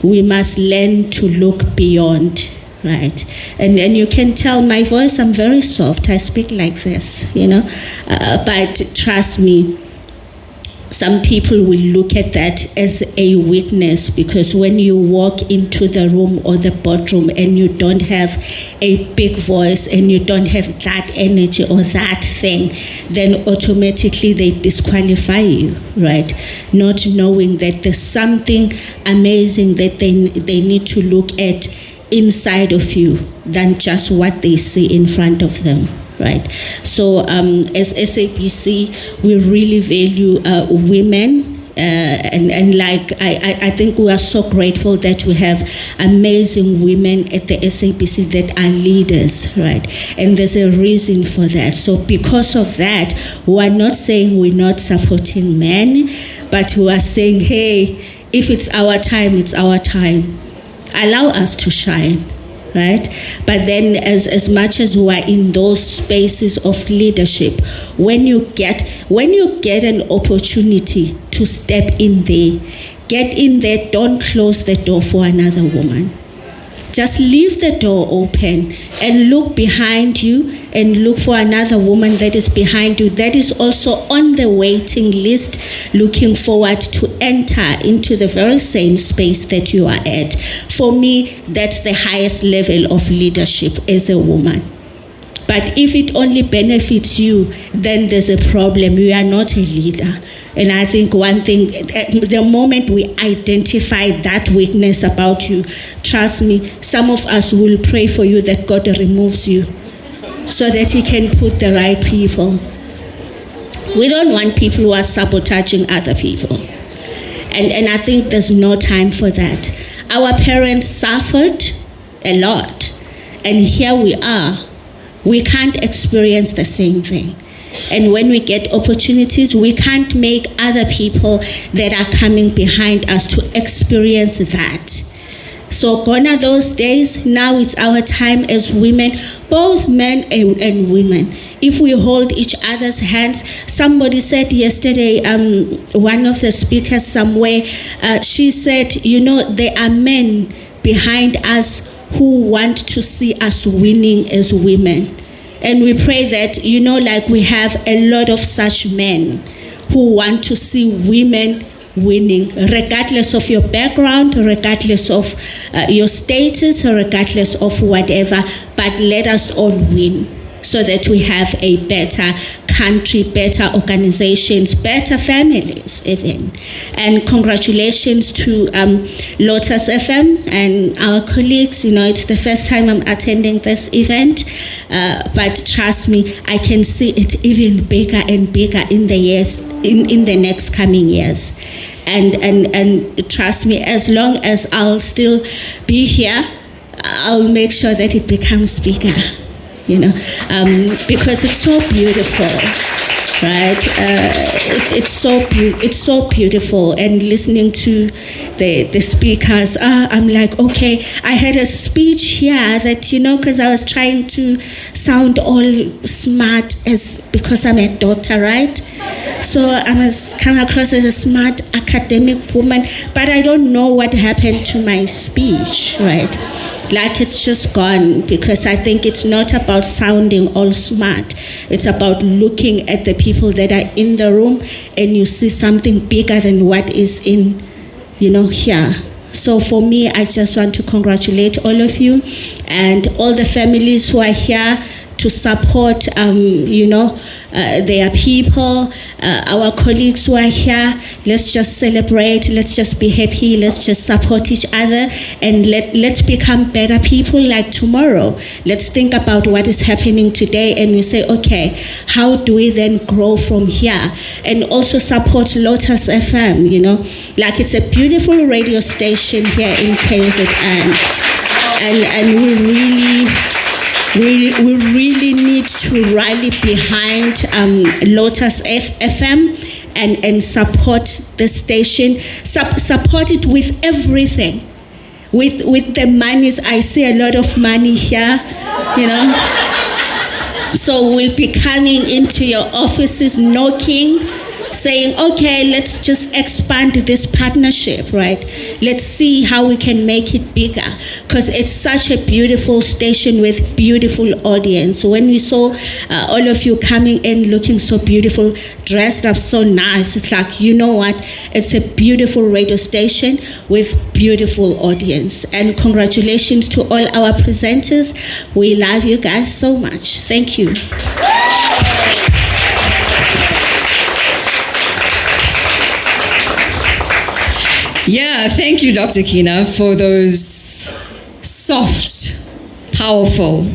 We must learn to look beyond, right? And then you can tell my voice, I'm very soft, I speak like this, you know. But trust me, some people will look at that as a weakness, because when you walk into the room or the boardroom and you don't have a big voice and you don't have that energy or that thing, then automatically they disqualify you, right? Not knowing that there's something amazing that they need to look at inside of you than just what they see in front of them. Right. So as SABC, we really value women, and like I think we are so grateful that we have amazing women at the SABC that are leaders, right? And there's a reason for that. So because of that, we are not saying we're not supporting men, but we are saying, hey, if it's our time, it's our time. Allow us to shine. Right? But then as much as we are in those spaces of leadership, when you get an opportunity to step in there, get in there, don't close the door for another woman. Just leave the door open and look behind you and look for another woman that is behind you, that is also on the waiting list, looking forward to enter into the very same space that you are at. For me, that's the highest level of leadership as a woman. But if it only benefits you, then there's a problem. You are not a leader. And I think one thing, the moment we identify that weakness about you, trust me, some of us will pray for you that God removes you so that He can put the right people. We don't want people who are sabotaging other people. And I think there's no time for that. Our parents suffered a lot. And here we are. We can't experience the same thing. And when we get opportunities, we can't make other people that are coming behind us to experience that. So gone are those days. Now it's our time as women, both men and women. If we hold each other's hands, somebody said yesterday, one of the speakers somewhere, she said, you know, there are men behind us who want to see us winning as women. And we pray that, you know, like we have a lot of such men who want to see women winning, regardless of your background, regardless of your status, regardless of whatever, but let us all win so that we have a better country, better organizations, better families even. And congratulations to Lotus FM and our colleagues. You know, it's the first time I'm attending this event, but trust me, I can see it even bigger and bigger in the years, in the next coming years. And trust me, as long as I'll still be here, I'll make sure that it becomes bigger, you know, because it's so beautiful, right? It's so beautiful. And listening to the speakers, I'm like, okay, I had a speech here that, you know, because I was trying to sound all smart because I'm a doctor, right? So I must come across as a smart academic woman, but I don't know what happened to my speech, right? Like, it's just gone, because I think it's not about sounding all smart. It's about looking at the people that are in the room and you see something bigger than what is in, you know, here. So for me, I just want to congratulate all of you and all the families who are here to support, their people, our colleagues who are here. Let's just celebrate, let's just be happy, let's just support each other, and let's become better people like tomorrow. Let's think about what is happening today and we say, okay, how do we then grow from here? And also support Lotus FM, you know, like it's a beautiful radio station here in KZN, and we really need to rally behind Lotus FM and support the station, support it with everything, with the monies. I see a lot of money here, you know. So we'll be coming into your offices, knocking, saying, okay, let's just expand this partnership, right? Let's see how we can make it bigger, because it's such a beautiful station with beautiful audience. When we saw all of you coming in looking so beautiful, dressed up so nice, it's like, you know what? It's a beautiful radio station with beautiful audience. And congratulations to all our presenters. We love you guys so much. Thank you. Yeah, thank you, Dr. Kina, for those soft, powerful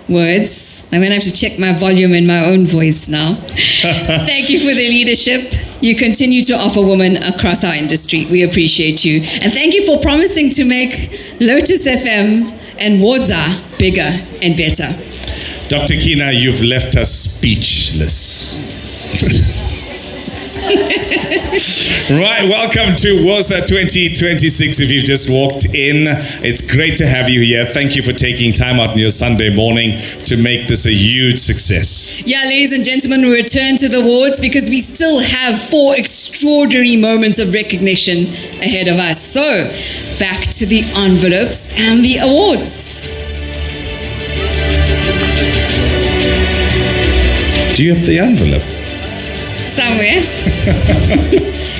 words. I'm going to have to check my volume in my own voice now. Thank you for the leadership you continue to offer women across our industry. We appreciate you. And thank you for promising to make Lotus FM and Woza bigger and better. Dr. Kina, you've left us speechless. Right, welcome to Woza 2026. If you've just walked in, it's great to have you here. Thank you for taking time out on your Sunday morning to make this a huge success. Yeah, ladies and gentlemen, we return to the awards because we still have 4 extraordinary moments of recognition ahead of us. So, back to the envelopes and the awards. Do you have the envelope? Somewhere.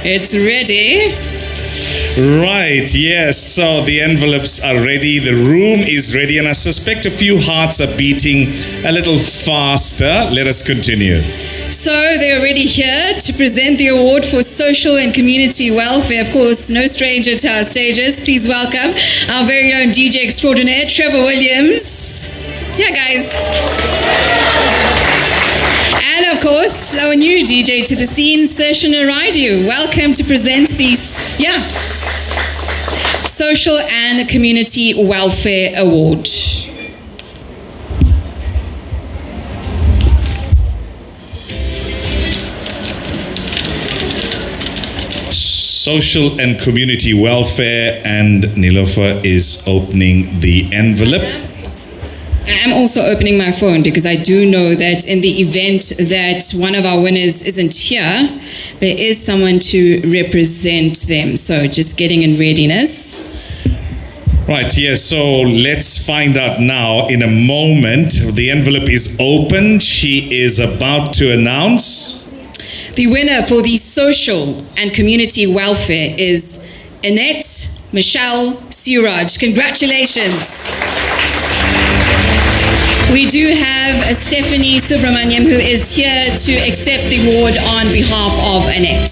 It's ready. Right, yes. So the envelopes are ready. The room is ready. And I suspect a few hearts are beating a little faster. Let us continue. So they're already here to present the award for social and community welfare. Of course, no stranger to our stages. Please welcome our very own DJ extraordinaire, Trevor Williams. Yeah, guys. And of course, our new DJ to the scene, Sershana Raidu. Welcome to present these, Social and Community Welfare Award. Social and Community Welfare, and Neelofar is opening the envelope. I'm also opening my phone because I do know that in the event that one of our winners isn't here, there is someone to represent them. So just getting in readiness. Right, yes, so let's find out now in a moment. The envelope is open. She is about to announce. The winner for the social and community welfare is Annette Michelle Suraj. Congratulations. We do have Stephanie Subramaniam, who is here to accept the award on behalf of Annette.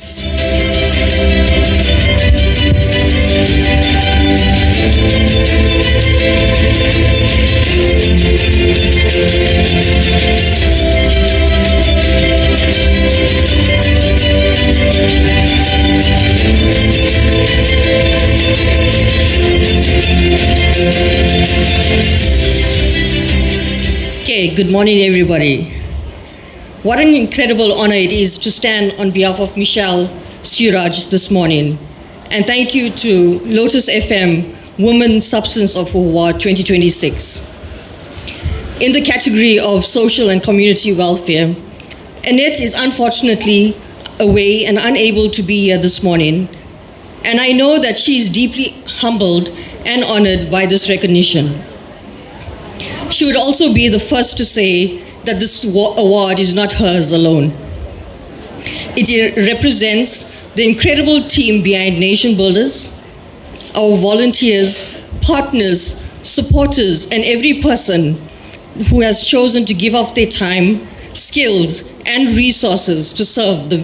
Okay, good morning everybody. What an incredible honor it is to stand on behalf of Michelle Suraj this morning. And thank you to Lotus FM Women Substance of Award 2026. In the category of social and community welfare, Annette is unfortunately away and unable to be here this morning. And I know that she is deeply humbled and honored by this recognition. She would also be the first to say that this award is not hers alone. It represents the incredible team behind Nation Builders, our volunteers, partners, supporters, and every person who has chosen to give up their time, skills, and resources to serve the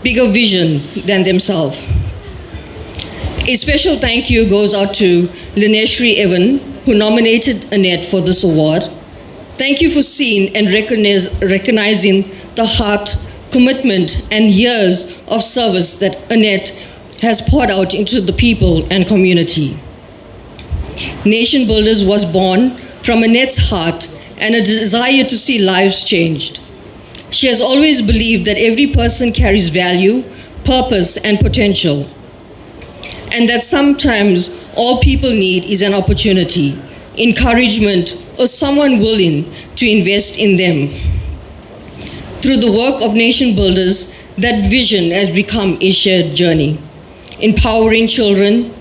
bigger vision than themselves. A special thank you goes out to Lineshri Evan, who nominated Annette for this award. Thank you for seeing and recognizing the heart, commitment, and years of service that Annette has poured out into the people and community. Nation Builders was born from Annette's heart and a desire to see lives changed. She has always believed that every person carries value, purpose, and potential, and that sometimes all people need is an opportunity, encouragement, or someone willing to invest in them. Through the work of Nation Builders, that vision has become a shared journey, empowering children,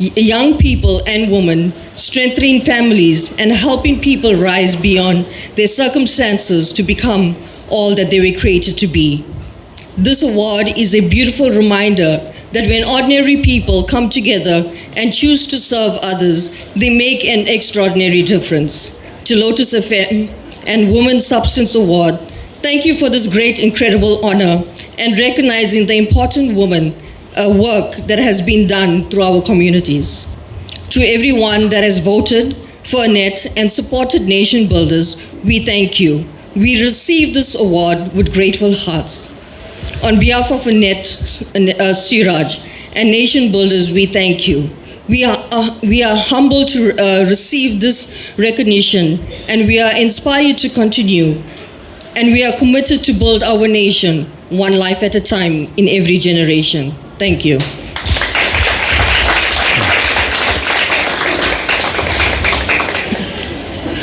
young people and women, strengthening families, and helping people rise beyond their circumstances to become all that they were created to be. This award is a beautiful reminder that when ordinary people come together and choose to serve others, they make an extraordinary difference. To Lotus FM and Women Substance Award, thank you for this great, incredible honor and recognizing the important woman work that has been done through our communities. To everyone that has voted for Annette and supported Nation Builders, we thank you. We receive this award with grateful hearts. On behalf of Annette Suraj and Nation Builders, we thank you. We are humbled to receive this recognition, and we are inspired to continue. And we are committed to build our nation one life at a time in every generation. Thank you.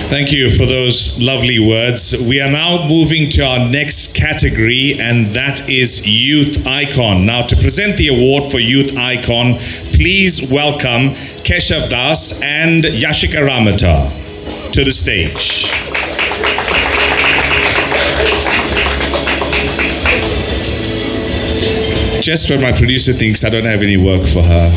Thank you for those lovely words. We are now moving to our next category, and that is Youth Icon. Now, to present the award for Youth Icon, please welcome Keshav Das and Yashika Ramata to the stage. Just when my producer thinks I don't have any work for her.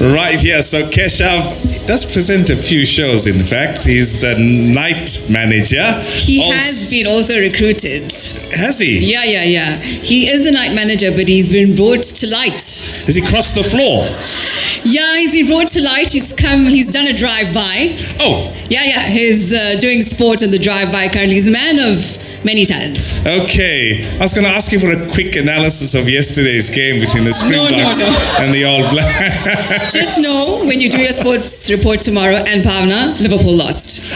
Right, yeah, so Keshav does present a few shows, in fact. He's the night manager. He has been also recruited. Has he? Yeah. He is the night manager, but he's been brought to light. Has he crossed the floor? Yeah, he's been brought to light. He's done a drive-by. Oh. Yeah, he's doing sport on the drive-by currently. He's a man of many talents. Okay. I was going to ask you for a quick analysis of yesterday's game between the Springboks and the All Blacks. Just know, when you do your sports report tomorrow, and Pavna, Liverpool lost.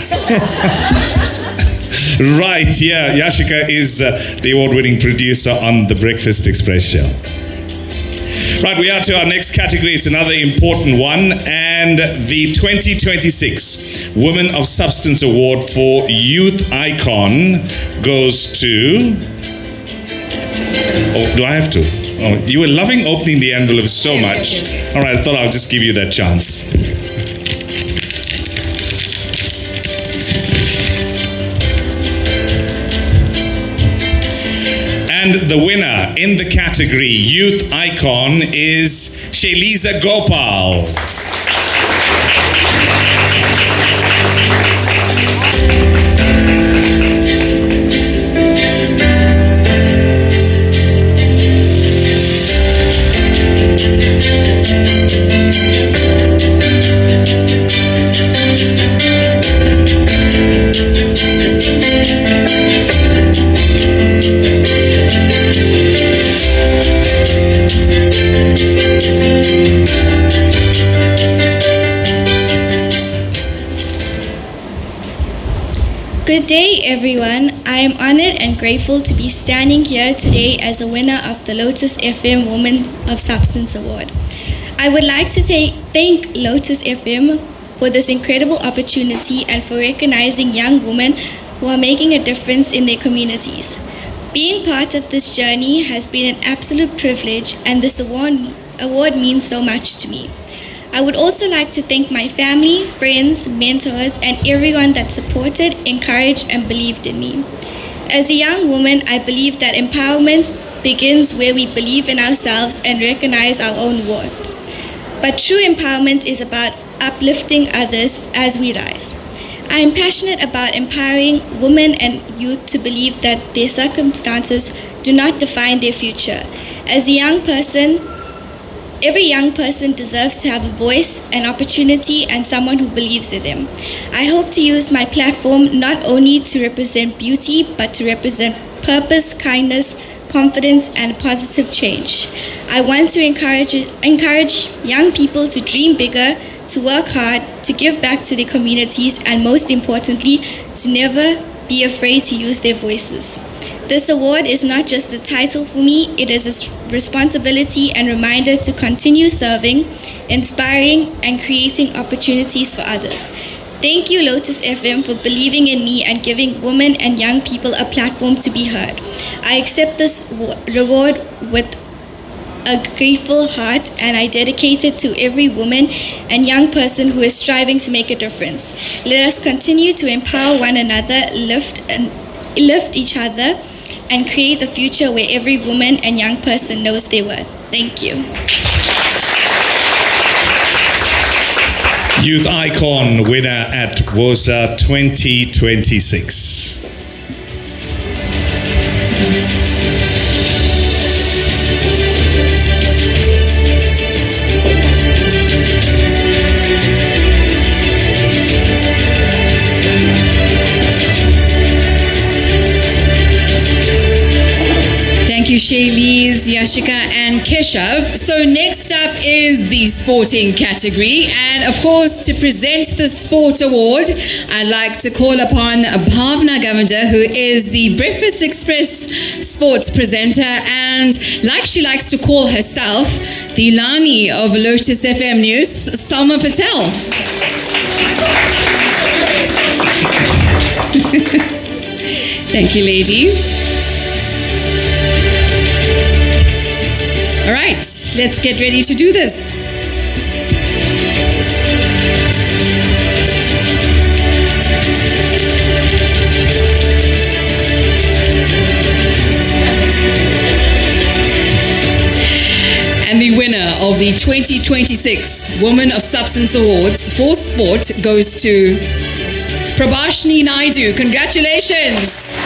Right, yeah. Yashika is the award-winning producer on the Breakfast Express show. Right, we are to our next category. It's another important one, and the 2026 Women of Substance Award for Youth Icon goes to... Oh, do I have to? Oh, you were loving opening the envelope so much. All right, I thought I'll just give you that chance. And the winner in the category Youth Icon is Shailiza Gopal. Good day, everyone. I am honored and grateful to be standing here today as a winner of the Lotus FM Woman of Substance Award. I would like to thank Lotus FM for this incredible opportunity and for recognizing young women who are making a difference in their communities. Being part of this journey has been an absolute privilege, and this award means so much to me. I would also like to thank my family, friends, mentors, and everyone that supported, encouraged, and believed in me. As a young woman, I believe that empowerment begins where we believe in ourselves and recognize our own worth. But true empowerment is about uplifting others as we rise. I am passionate about empowering women and youth to believe that their circumstances do not define their future. As a young person, every young person deserves to have a voice, an opportunity, and someone who believes in them. I hope to use my platform not only to represent beauty, but to represent purpose, kindness, confidence, and positive change. I want to encourage young people to dream bigger, to work hard, to give back to their communities, and most importantly, to never be afraid to use their voices. This award is not just a title for me, it is a responsibility and reminder to continue serving, inspiring, and creating opportunities for others. Thank you, Lotus FM, for believing in me and giving women and young people a platform to be heard. I accept this reward with a grateful heart, and I dedicate it to every woman and young person who is striving to make a difference. Let us continue to empower one another, lift each other, and create a future where every woman and young person knows their worth. Thank you. Youth Icon winner at WOSA 2026. Thank you, Shaylise, Yashika, and Keshav. So next up is the sporting category. And of course, to present the sport award, I'd like to call upon Bhavna Govender, who is the Breakfast Express sports presenter, and like she likes to call herself, the Lani of Lotus FM News, Salma Patel. Thank you, ladies. All right, let's get ready to do this. And the winner of the 2026 Woman of Substance Awards for Sport goes to Prabhashni Naidu. Congratulations.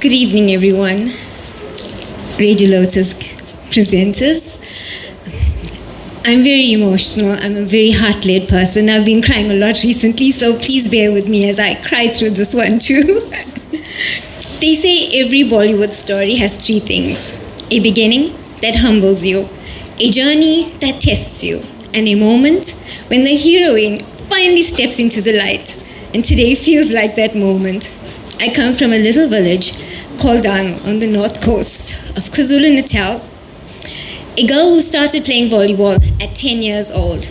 Good evening, everyone. Radio Lotus presenters. I'm very emotional. I'm a very heart-led person. I've been crying a lot recently, so please bear with me as I cry through this one too. They say every Bollywood story has three things: a beginning that humbles you, a journey that tests you, and a moment when the heroine finally steps into the light. And today feels like that moment. I come from a little village called Dang on the north coast of KwaZulu-Natal. A girl who started playing volleyball at 10 years old,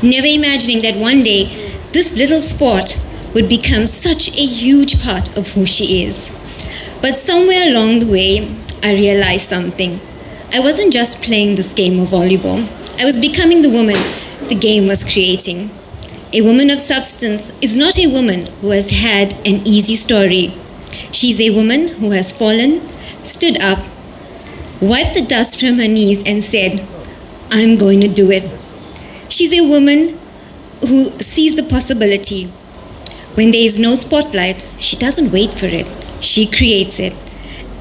never imagining that one day this little sport would become such a huge part of who she is. But somewhere along the way, I realized something. I wasn't just playing this game of volleyball. I was becoming the woman the game was creating. A woman of substance is not a woman who has had an easy story. She's a woman who has fallen, stood up, wiped the dust from her knees and said, I'm going to do it. She's a woman who sees the possibility. When there is no spotlight, she doesn't wait for it. She creates it.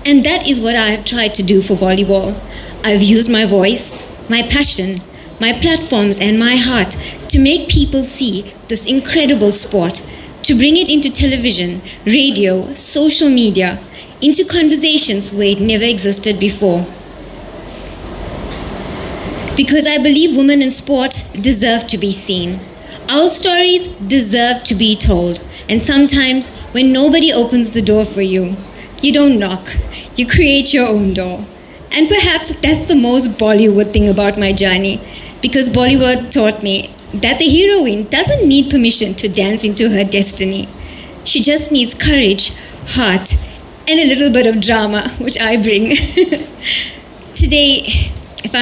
And that is what I have tried to do for volleyball. I've used my voice, my passion, my platforms and my heart to make people see this incredible sport, to bring it into television, radio, social media, into conversations where it never existed before. Because I believe women in sport deserve to be seen. Our stories deserve to be told. And sometimes when nobody opens the door for you, you don't knock, you create your own door. And perhaps that's the most Bollywood thing about my journey, because Bollywood taught me that the heroine doesn't need permission to dance into her destiny. She just needs courage, heart, and a little bit of drama, which I bring. Today I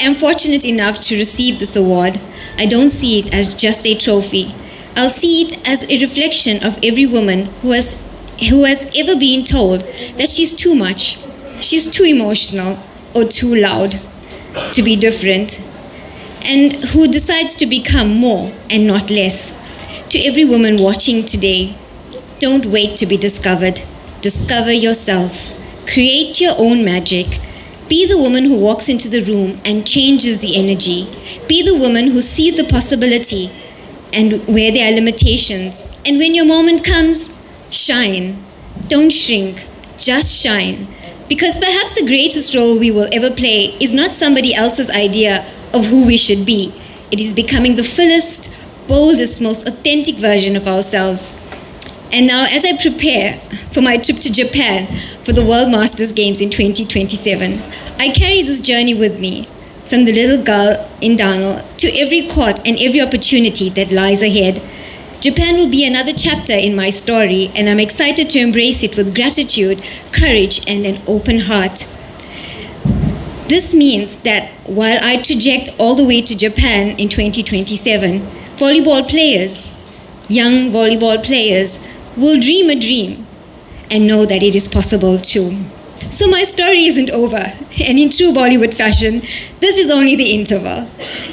am fortunate enough to receive this award. I don't see it as just a trophy. I'll see it as a reflection of every woman who has ever been told that she's too much, she's too emotional, or too loud to be different, and who decides to become more and not less. To every woman watching today, don't wait to be discovered. Discover yourself. Create your own magic. Be the woman who walks into the room and changes the energy. Be the woman who sees the possibility and where there are limitations. And when your moment comes, shine. Don't shrink, just shine. Because perhaps the greatest role we will ever play is not somebody else's idea of who we should be. It is becoming the fullest, boldest, most authentic version of ourselves. And now, as I prepare for my trip to Japan for the World Masters Games in 2027, I carry this journey with me, from the little girl in Darnell to every court and every opportunity that lies ahead. Japan will be another chapter in my story, and I'm excited to embrace it with gratitude, courage, and an open heart. This means that while I traject all the way to Japan in 2027, volleyball players, young volleyball players, will dream a dream and know that it is possible too. So my story isn't over, and in true Bollywood fashion, this is only the interval.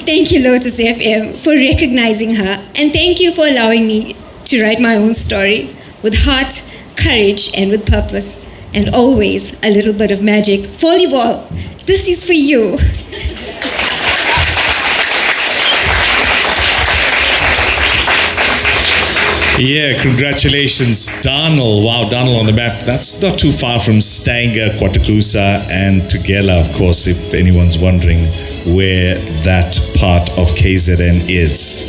Thank you, Lotus FM, for recognizing her, and thank you for allowing me to write my own story with heart, courage, and with purpose, and always a little bit of magic. Volleyball, this is for you. Yeah, congratulations, Darnell. Wow, Darnell on the map. That's not too far from Stanger, Kwatakusa, and Tugela, of course, if anyone's wondering where that part of KZN is.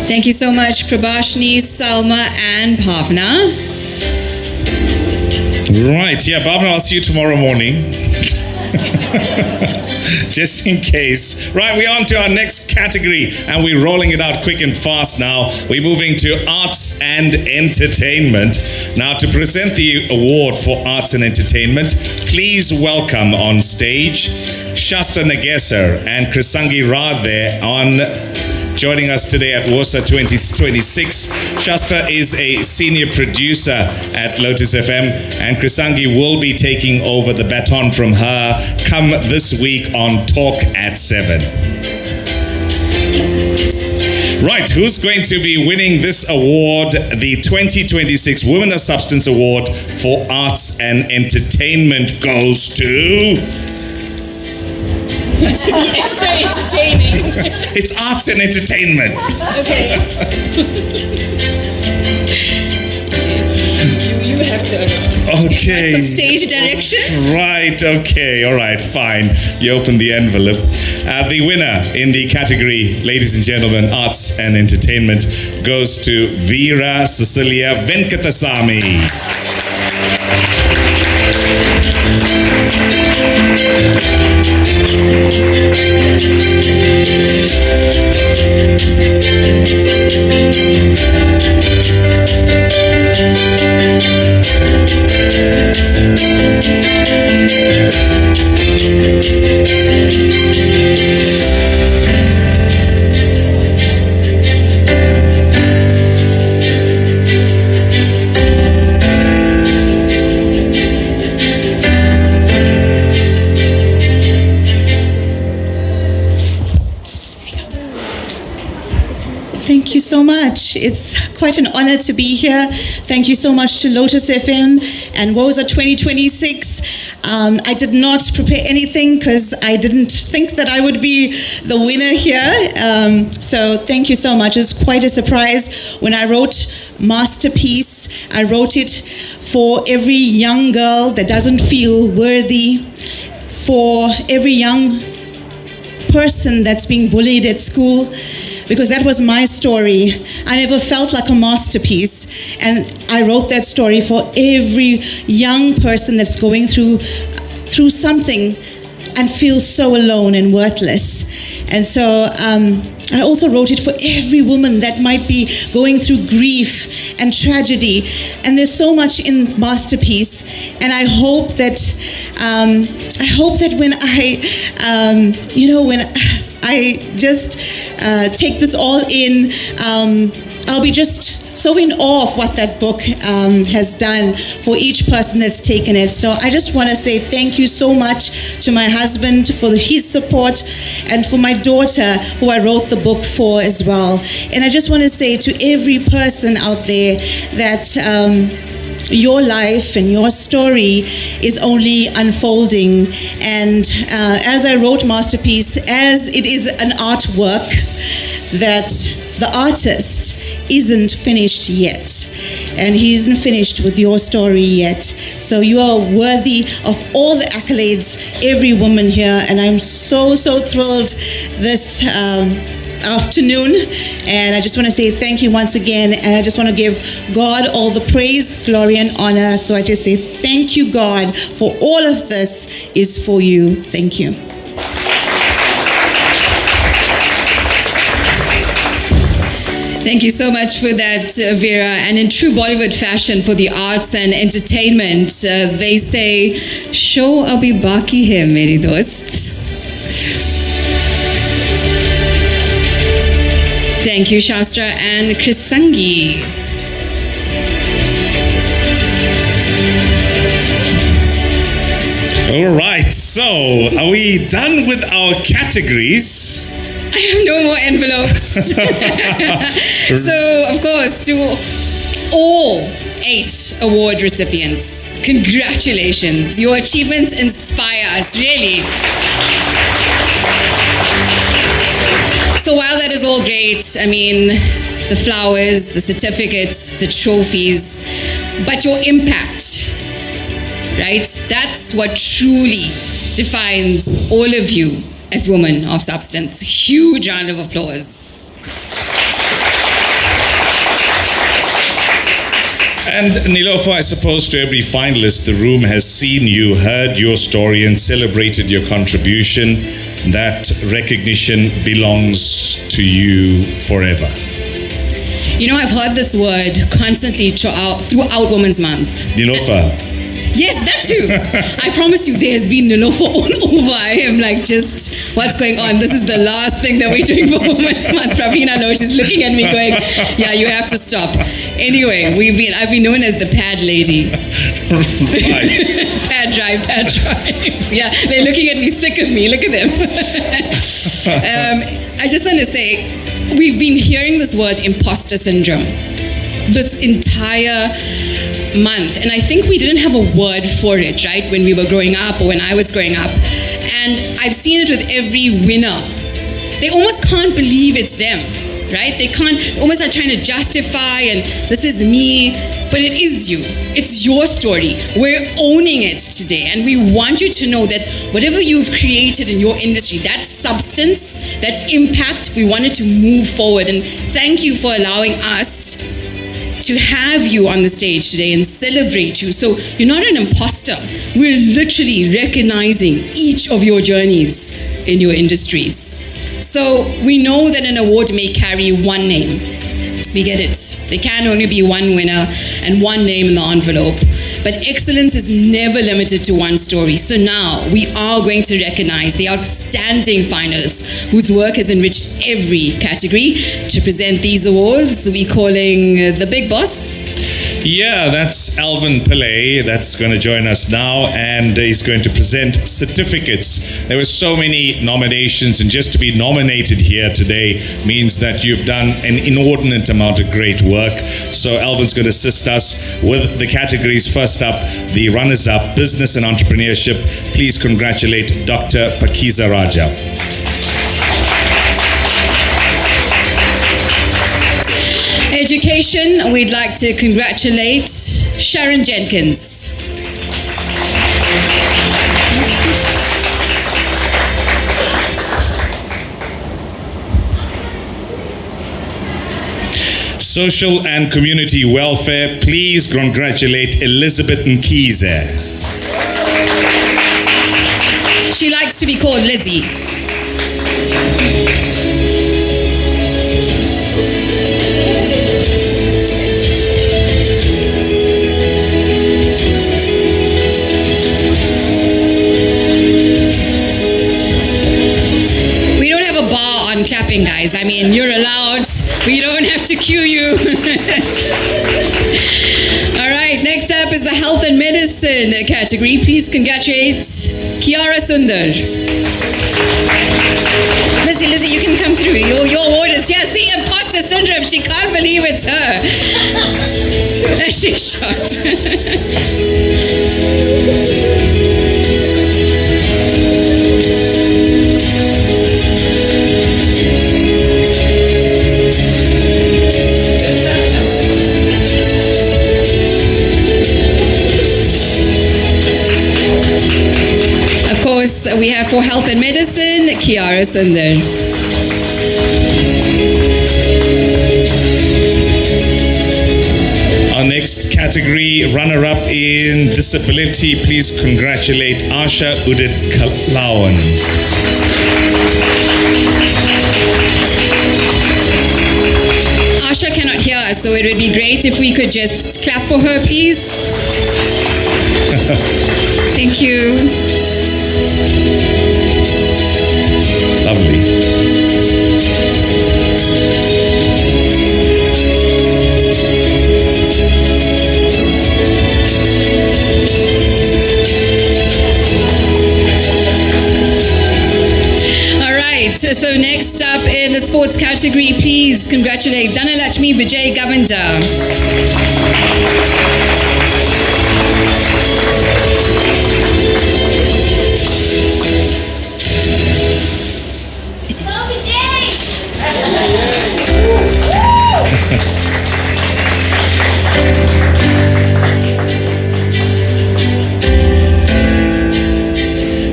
Thank you so much, Prabhashni, Salma, and Bhavna. Right, yeah, Bhavna, I'll see you tomorrow morning. Just in case. Right, we're on to our next category, and we're rolling it out quick and fast now. We're moving to Arts and Entertainment. Now, to present the award for Arts and Entertainment, please welcome on stage Shasta Nagesar and Krisangi Radhe joining us today at WOSA 2026. Shasta is a senior producer at Lotus FM, and Krisangi will be taking over the baton from her come this week on Talk at 7. Right, who's going to be winning this award? The 2026 Women of Substance Award for Arts and Entertainment goes to... To be extra entertaining. It's arts and entertainment. Okay. You would have to announce. Okay. Some stage direction. Right, okay, all right, fine. You open the envelope. The winner in the category, ladies and gentlemen, Arts and Entertainment, goes to Veera Cecilia Venkatasamy. Thank you so much. It's quite an honor to be here. Thank you so much to Lotus FM and WOSA 2026. I did not prepare anything because I didn't think that I would be the winner here. So thank you so much. It's quite a surprise. When I wrote Masterpiece, I wrote it for every young girl that doesn't feel worthy, for every young person that's being bullied at school, because that was my story. I never felt like a masterpiece, and I wrote that story for every young person that's going through something and feels so alone and worthless. And so I also wrote it for every woman that might be going through grief and tragedy. And there's so much in Masterpiece, and I hope that when I just take this all in, I'll be just so in awe of what that book has done for each person that's taken it. So I just want to say thank you so much to my husband for his support, and for my daughter who I wrote the book for as well. And I just want to say to every person out there that your life and your story is only unfolding. And as I wrote Masterpiece, as it is an artwork, that the artist isn't finished yet, and he isn't finished with your story yet. So you are worthy of all the accolades, every woman here, and I'm so thrilled this afternoon, and I just want to say thank you once again, and I just want to give God all the praise, glory, and honor. So I just say thank you, God, for all of this is for you. Thank you. Thank you so much for that, Vera. And in true Bollywood fashion, for the arts and entertainment, they say, "Show abhi baki hai, meri dost." Thank you, Shastra and Krisangi. All right, so are we done with our categories? I have no more envelopes. So, of course, to all 8 award recipients, congratulations. Your achievements inspire us, really. So while that is all great, I mean, the flowers, the certificates, the trophies, but your impact, right? That's what truly defines all of you as women of substance. Huge round of applause. And Neelofar, I suppose to every finalist, the room has seen you, heard your story, and celebrated your contribution. That recognition belongs to you forever. You know, I've heard this word constantly throughout Women's Month. Neelofar. Yes, that too. I promise you, there's been Neelofar all over. I am like, just, what's going on? This is the last thing that we're doing for Women's Month. Pravina knows, she's looking at me going, yeah, you have to stop. Anyway, I've been known as the pad lady. Pad drive. Yeah, they're looking at me, sick of me. Look at them. I just want to say, we've been hearing this word imposter syndrome this entire month, and I think we didn't have a word for it, right, when we were growing up or when I was growing up. And I've seen it with every winner. They almost can't believe it's them, right? They almost are trying to justify, and this is me, but it is you. It's your story. We're owning it today, and we want you to know that whatever you've created in your industry, that substance, that impact, we wanted to move forward. And thank you for allowing us to have you on the stage today and celebrate you. So you're not an imposter. We're literally recognizing each of your journeys in your industries. So we know that an award may carry one name. We get it. There can only be one winner and one name in the envelope. But excellence is never limited to one story. So now we are going to recognize the outstanding finalists whose work has enriched every category. To present these awards, we're calling the big boss. Yeah, that's Alvin Pillay that's going to join us now, and he's going to present certificates. There were so many nominations, and just to be nominated here today means that you've done an inordinate amount of great work. So Alvin's going to assist us with the categories. First up, the runners-up, business and entrepreneurship. Please congratulate Dr. Pakiza Raja. Education, we'd like to congratulate Sharon Jenkins. Social and community welfare, please congratulate Elizabeth Nkize. She likes to be called Lizzie. Clapping, guys. I mean, you're allowed. We don't have to cue you. All right, next up is the health and medicine category. Please congratulate Kiara Sundar. Lizzie, you can come through. Your award is here. See, imposter syndrome. She can't believe it's her. She's shocked. We have for health and medicine, Kiara Sundar. Our next category, runner-up in disability, please congratulate Asha Udit Kalawan. Asha cannot hear us, so it would be great if we could just clap for her, please. Thank you. Lovely. All right, so next up in the sports category, please congratulate Dhanalakshmi Vijay Govender.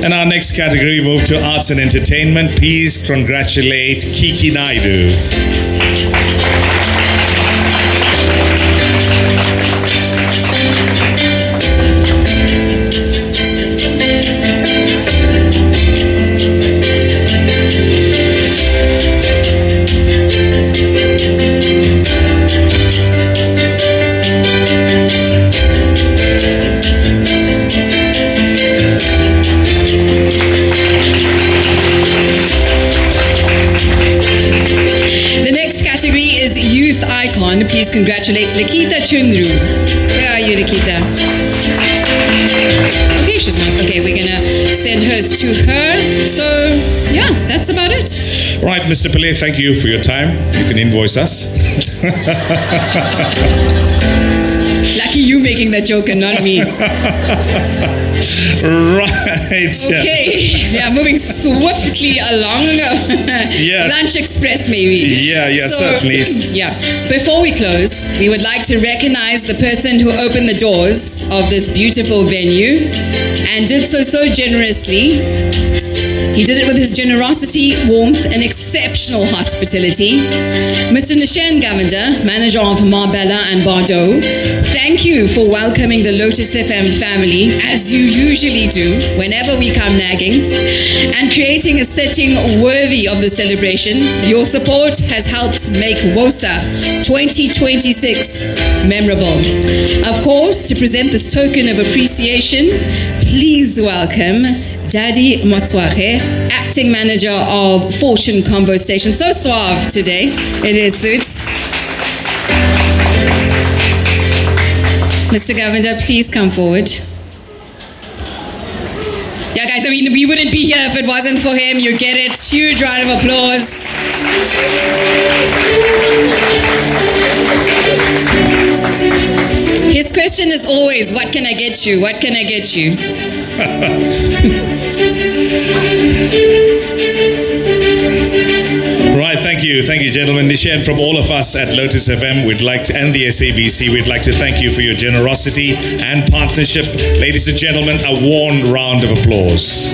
And our next category, we move to arts and entertainment. Please congratulate Kiki Naidu. Please congratulate Lakita Chundru. Where are you, Lakita? Okay, she's not. Okay, we're gonna send hers to her. So, yeah, that's about it. Right, Mr. Pillay, thank you for your time. You can invoice us. Lucky you making that joke and not me. Right. Okay. Yeah, moving swiftly along. Yeah. Lunch Express, maybe. Yeah, certainly. Yeah. Before we close, we would like to recognize the person who opened the doors of this beautiful venue and did so generously. He did it with his generosity, warmth, and exceptional hospitality. Mr. Nishan Govender, manager of Marbella and Bordeaux, thank you for welcoming the Lotus FM family, as you usually do whenever we come nagging, and creating a setting worthy of the celebration. Your support has helped make WOSA 2026 memorable. Of course, to present this token of appreciation, please welcome Daddy Masware, acting manager of Fortune Combo Station. So suave today in his suit. Mr. Governor, please come forward. Yeah, guys, I mean, we wouldn't be here if it wasn't for him. You get it. Huge round of applause. His question is always, what can I get you? What can I get you? Right, thank you, gentlemen. Nishan, from all of us at Lotus FM, and the SABC, we'd like to thank you for your generosity and partnership. Ladies and gentlemen, a warm round of applause.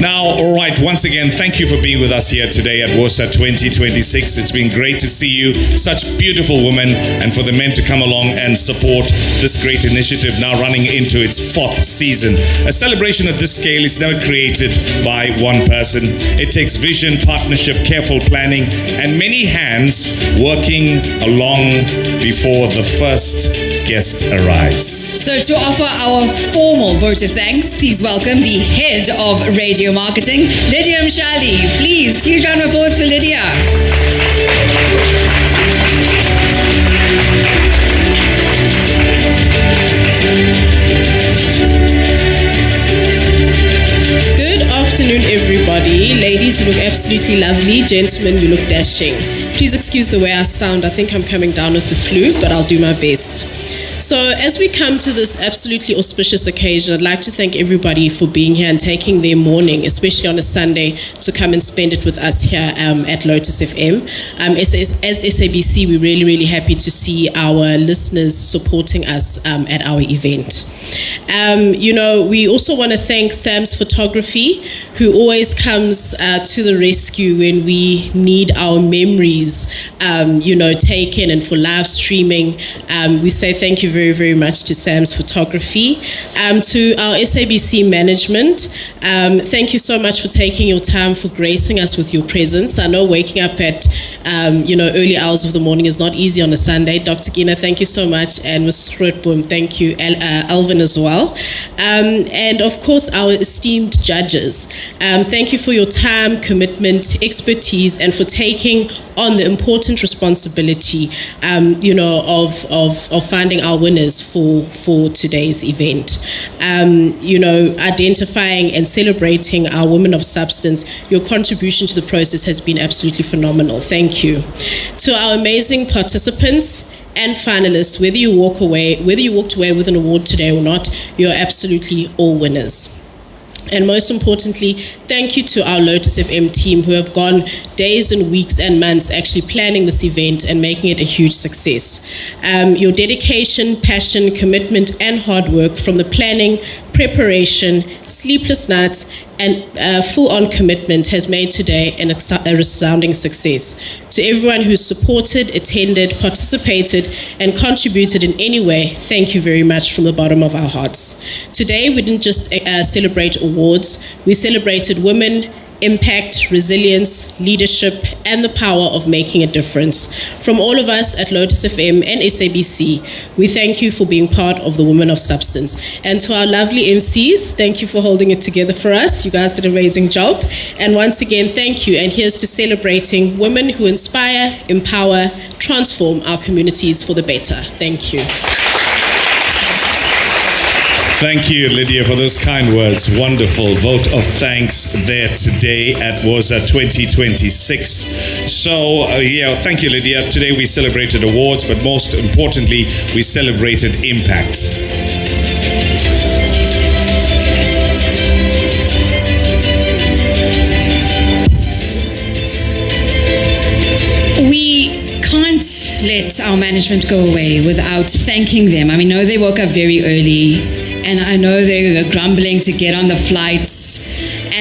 Now, all right, once again, thank you for being with us here today at WOSA 2026. It's been great to see you, such beautiful women, and for the men to come along and support this great initiative now running into its 4th season. A celebration of this scale is never created by one person. It takes vision, partnership, careful planning, and many hands working along before the first guest arrives. So to offer our formal vote of thanks, please welcome the head of radio marketing, Lydia Mshali. Please, huge round of applause for Lydia. Good afternoon, everybody. Ladies, you look absolutely lovely. Gentlemen, you look dashing. Please excuse the way I sound. I think I'm coming down with the flu, but I'll do my best. So as we come to this absolutely auspicious occasion, I'd like to thank everybody for being here and taking their morning, especially on a Sunday, to come and spend it with us here at Lotus FM. As SABC, we're really, really happy to see our listeners supporting us at our event. We also want to thank Sam's Photography, who always comes to the rescue when we need our memories, taken, and for live streaming. We say thank you very, very much to Sam's Photography. To our SABC management, thank you so much for taking your time, for gracing us with your presence. I know waking up at early hours of the morning is not easy on a Sunday. Dr. Gina, thank you so much, and Ms. Grootboom, thank you, Alvin as well. And of course, our esteemed judges. Thank you for your time, commitment, expertise, and for taking on the important responsibility, of finding our winners for today's event. Identifying and celebrating our women of substance, your contribution to the process has been absolutely phenomenal. Thank you. To our amazing participants and finalists, whether you walked away with an award today or not, you're absolutely all winners. And most importantly, thank you to our Lotus FM team, who have gone days and weeks and months actually planning this event and making it a huge success. Your dedication, passion, commitment, and hard work, from the planning, preparation, sleepless nights, and full-on commitment, has made today a resounding success. To everyone who supported, attended, participated, and contributed in any way, thank you very much from the bottom of our hearts. Today, we didn't just celebrate awards, we celebrated women, impact, resilience, leadership, and the power of making a difference. From all of us at Lotus FM and SABC, we thank you for being part of the Women of Substance. And to our lovely MCs, thank you for holding it together for us. You guys did an amazing job. And once again, thank you. And here's to celebrating women who inspire, empower, transform our communities for the better. Thank you. Thank you, Lydia, for those kind words. Wonderful vote of thanks there today at WOSA 2026. So, thank you, Lydia. Today we celebrated awards, but most importantly, we celebrated impact. We can't let our management go away without thanking them. I mean, they woke up very early, and I know they were grumbling to get on the flight.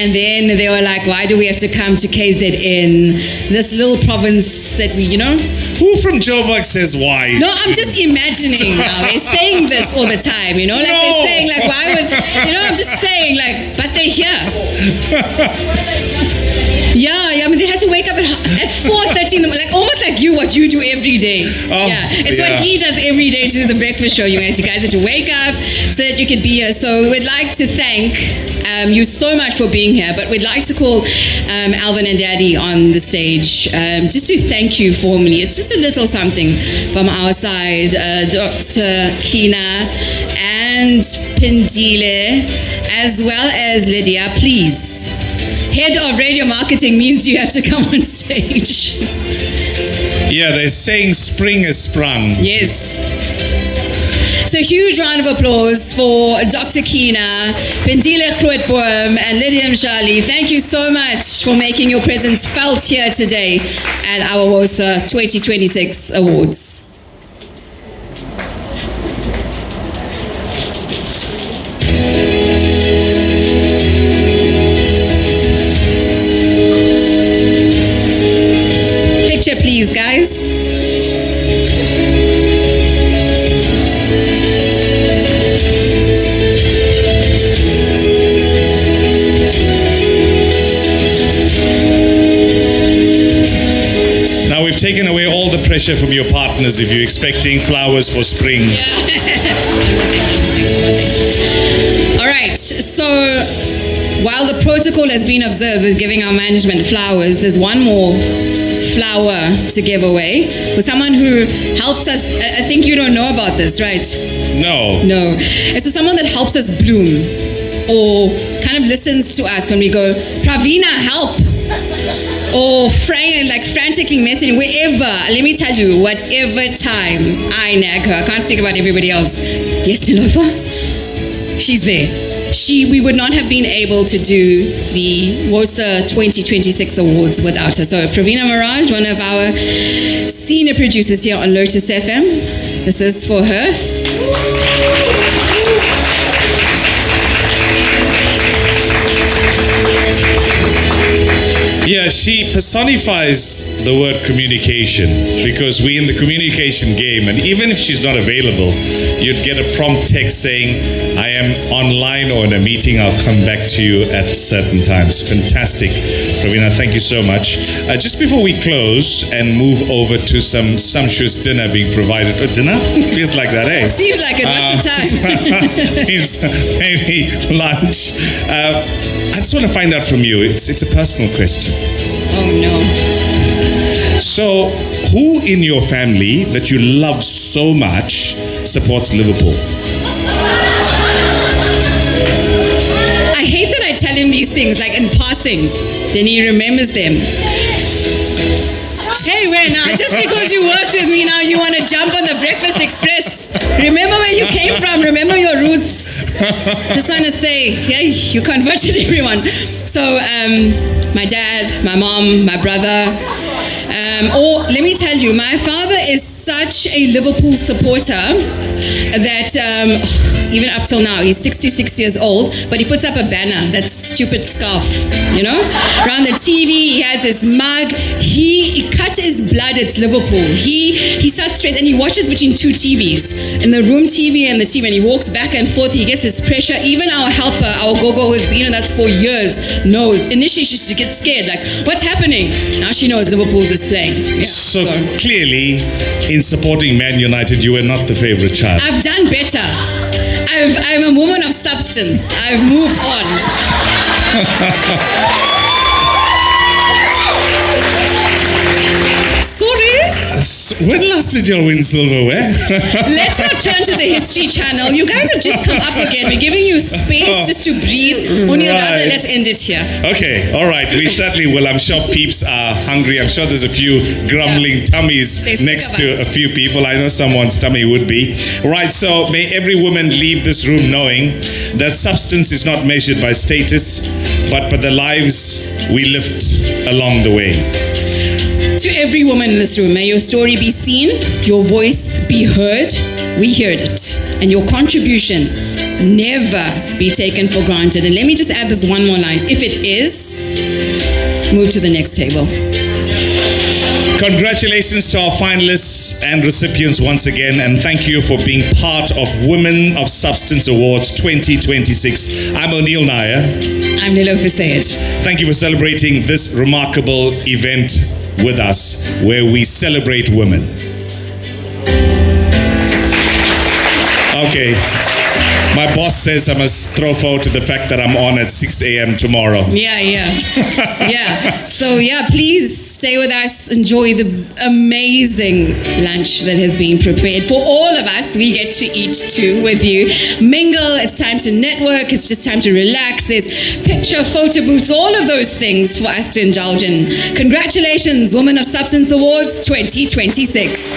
And then they were like, why do we have to come to KZN, this little province that we, Who from Joburg says why? No, I'm just imagining now. They're saying this all the time, They're saying, why would, I'm just saying, but they're here. Yeah, I mean, they had to wake up at 4:30 in the morning, almost like what you do every day. It's what he does every day to do the breakfast show. You guys had to wake up so that you could be here. So we'd like to thank you so much for being here, but we'd like to call Alvin and Daddy on the stage just to thank you formally. It's just a little something from our side. Dr. Kina and Pindile, as well as Lydia, please. Head of radio marketing means you have to come on stage. Yeah, they're saying spring has sprung. Yes. So huge round of applause for Dr. Kina, Pendile Grootboom, and Lydia Mshali. Thank you so much for making your presence felt here today at our WOSA 2026 Awards. Picture please, guys. Now we've taken away all the pressure from your partners if you're expecting flowers for spring. All right, so while the protocol has been observed with giving our management flowers, there's one more flower to give away for someone who helps us. I think you don't know about this, right? No. No. It's for someone that helps us bloom or kind of listens to us when we go, Pravina, help. Or frantically messaging wherever. Let me tell you, whatever time I nag her, I can't speak about everybody else. Yes, Neelofar? She's there. We would not have been able to do the WOSA 2026 Awards without her. So Pravina Miraj, one of our senior producers here on Lotus FM, this is for her. Yeah, she personifies the word communication because we're in the communication game, and even if she's not available, you'd get a prompt text saying, I am online or in a meeting, I'll come back to you at certain times. Fantastic. Ravina, thank you so much. Just before we close and move over to some sumptuous dinner being provided. Oh, dinner? Feels like that, eh? Seems like it. What's the time? Means maybe lunch. I just want to find out from you. It's a personal question. Oh no. So, who in your family that you love so much supports Liverpool? I hate that I tell him these things like in passing, then he remembers them. Hey, where now? Just because you worked with me now, you want to jump on the Breakfast Express? Remember where you came from. Remember your roots. Just want to say, yeah, you converted everyone. So, my dad, my mom, my brother. Or let me tell you, my father is such a Liverpool supporter that even up till now, he's 66 years old, but he puts up a banner, that stupid scarf, you know? Around the TV, he has his mug. He cut his blood, it's Liverpool. He starts straight and he watches between two TVs, in the room TV and the TV, and he walks back and forth, he gets his pressure. Even our helper, our gogo who's been with us for years, knows. Initially, she used to get scared, like, what's happening? Now she knows Liverpool's is playing. Yeah, so clearly, in supporting Man United, you were not the favorite child. I've done better. I'm a woman of substance. I've moved on. Sorry? When last did you win silverware? Let's not turn to the History Channel. You guys have just come up again. We're giving you space just to breathe. Only rather, let's end it here. Okay, all right. We certainly will. I'm sure peeps are hungry. I'm sure there's a few grumbling tummies next to a few people. I know someone's tummy would be. Right, so may every woman leave this room knowing that substance is not measured by status, but by the lives we lift along the way. To every woman in this room, may your story be seen, your voice be heard. We heard it. And your contribution never be taken for granted. And let me just add this one more line. If it is, move to the next table. Congratulations to our finalists and recipients once again, and thank you for being part of Women of Substance Awards 2026. I'm O'Neill Nair. I'm Neelofar Sayed. Thank you for celebrating this remarkable event with us, where we celebrate women. Okay. My boss says I must throw forward to the fact that I'm on at 6 a.m. tomorrow. Yeah. So please stay with us. Enjoy the amazing lunch that has been prepared for all of us. We get to eat too with you. Mingle. It's time to network. It's just time to relax. There's picture, photo booths, all of those things for us to indulge in. Congratulations, Women of Substance Awards 2026.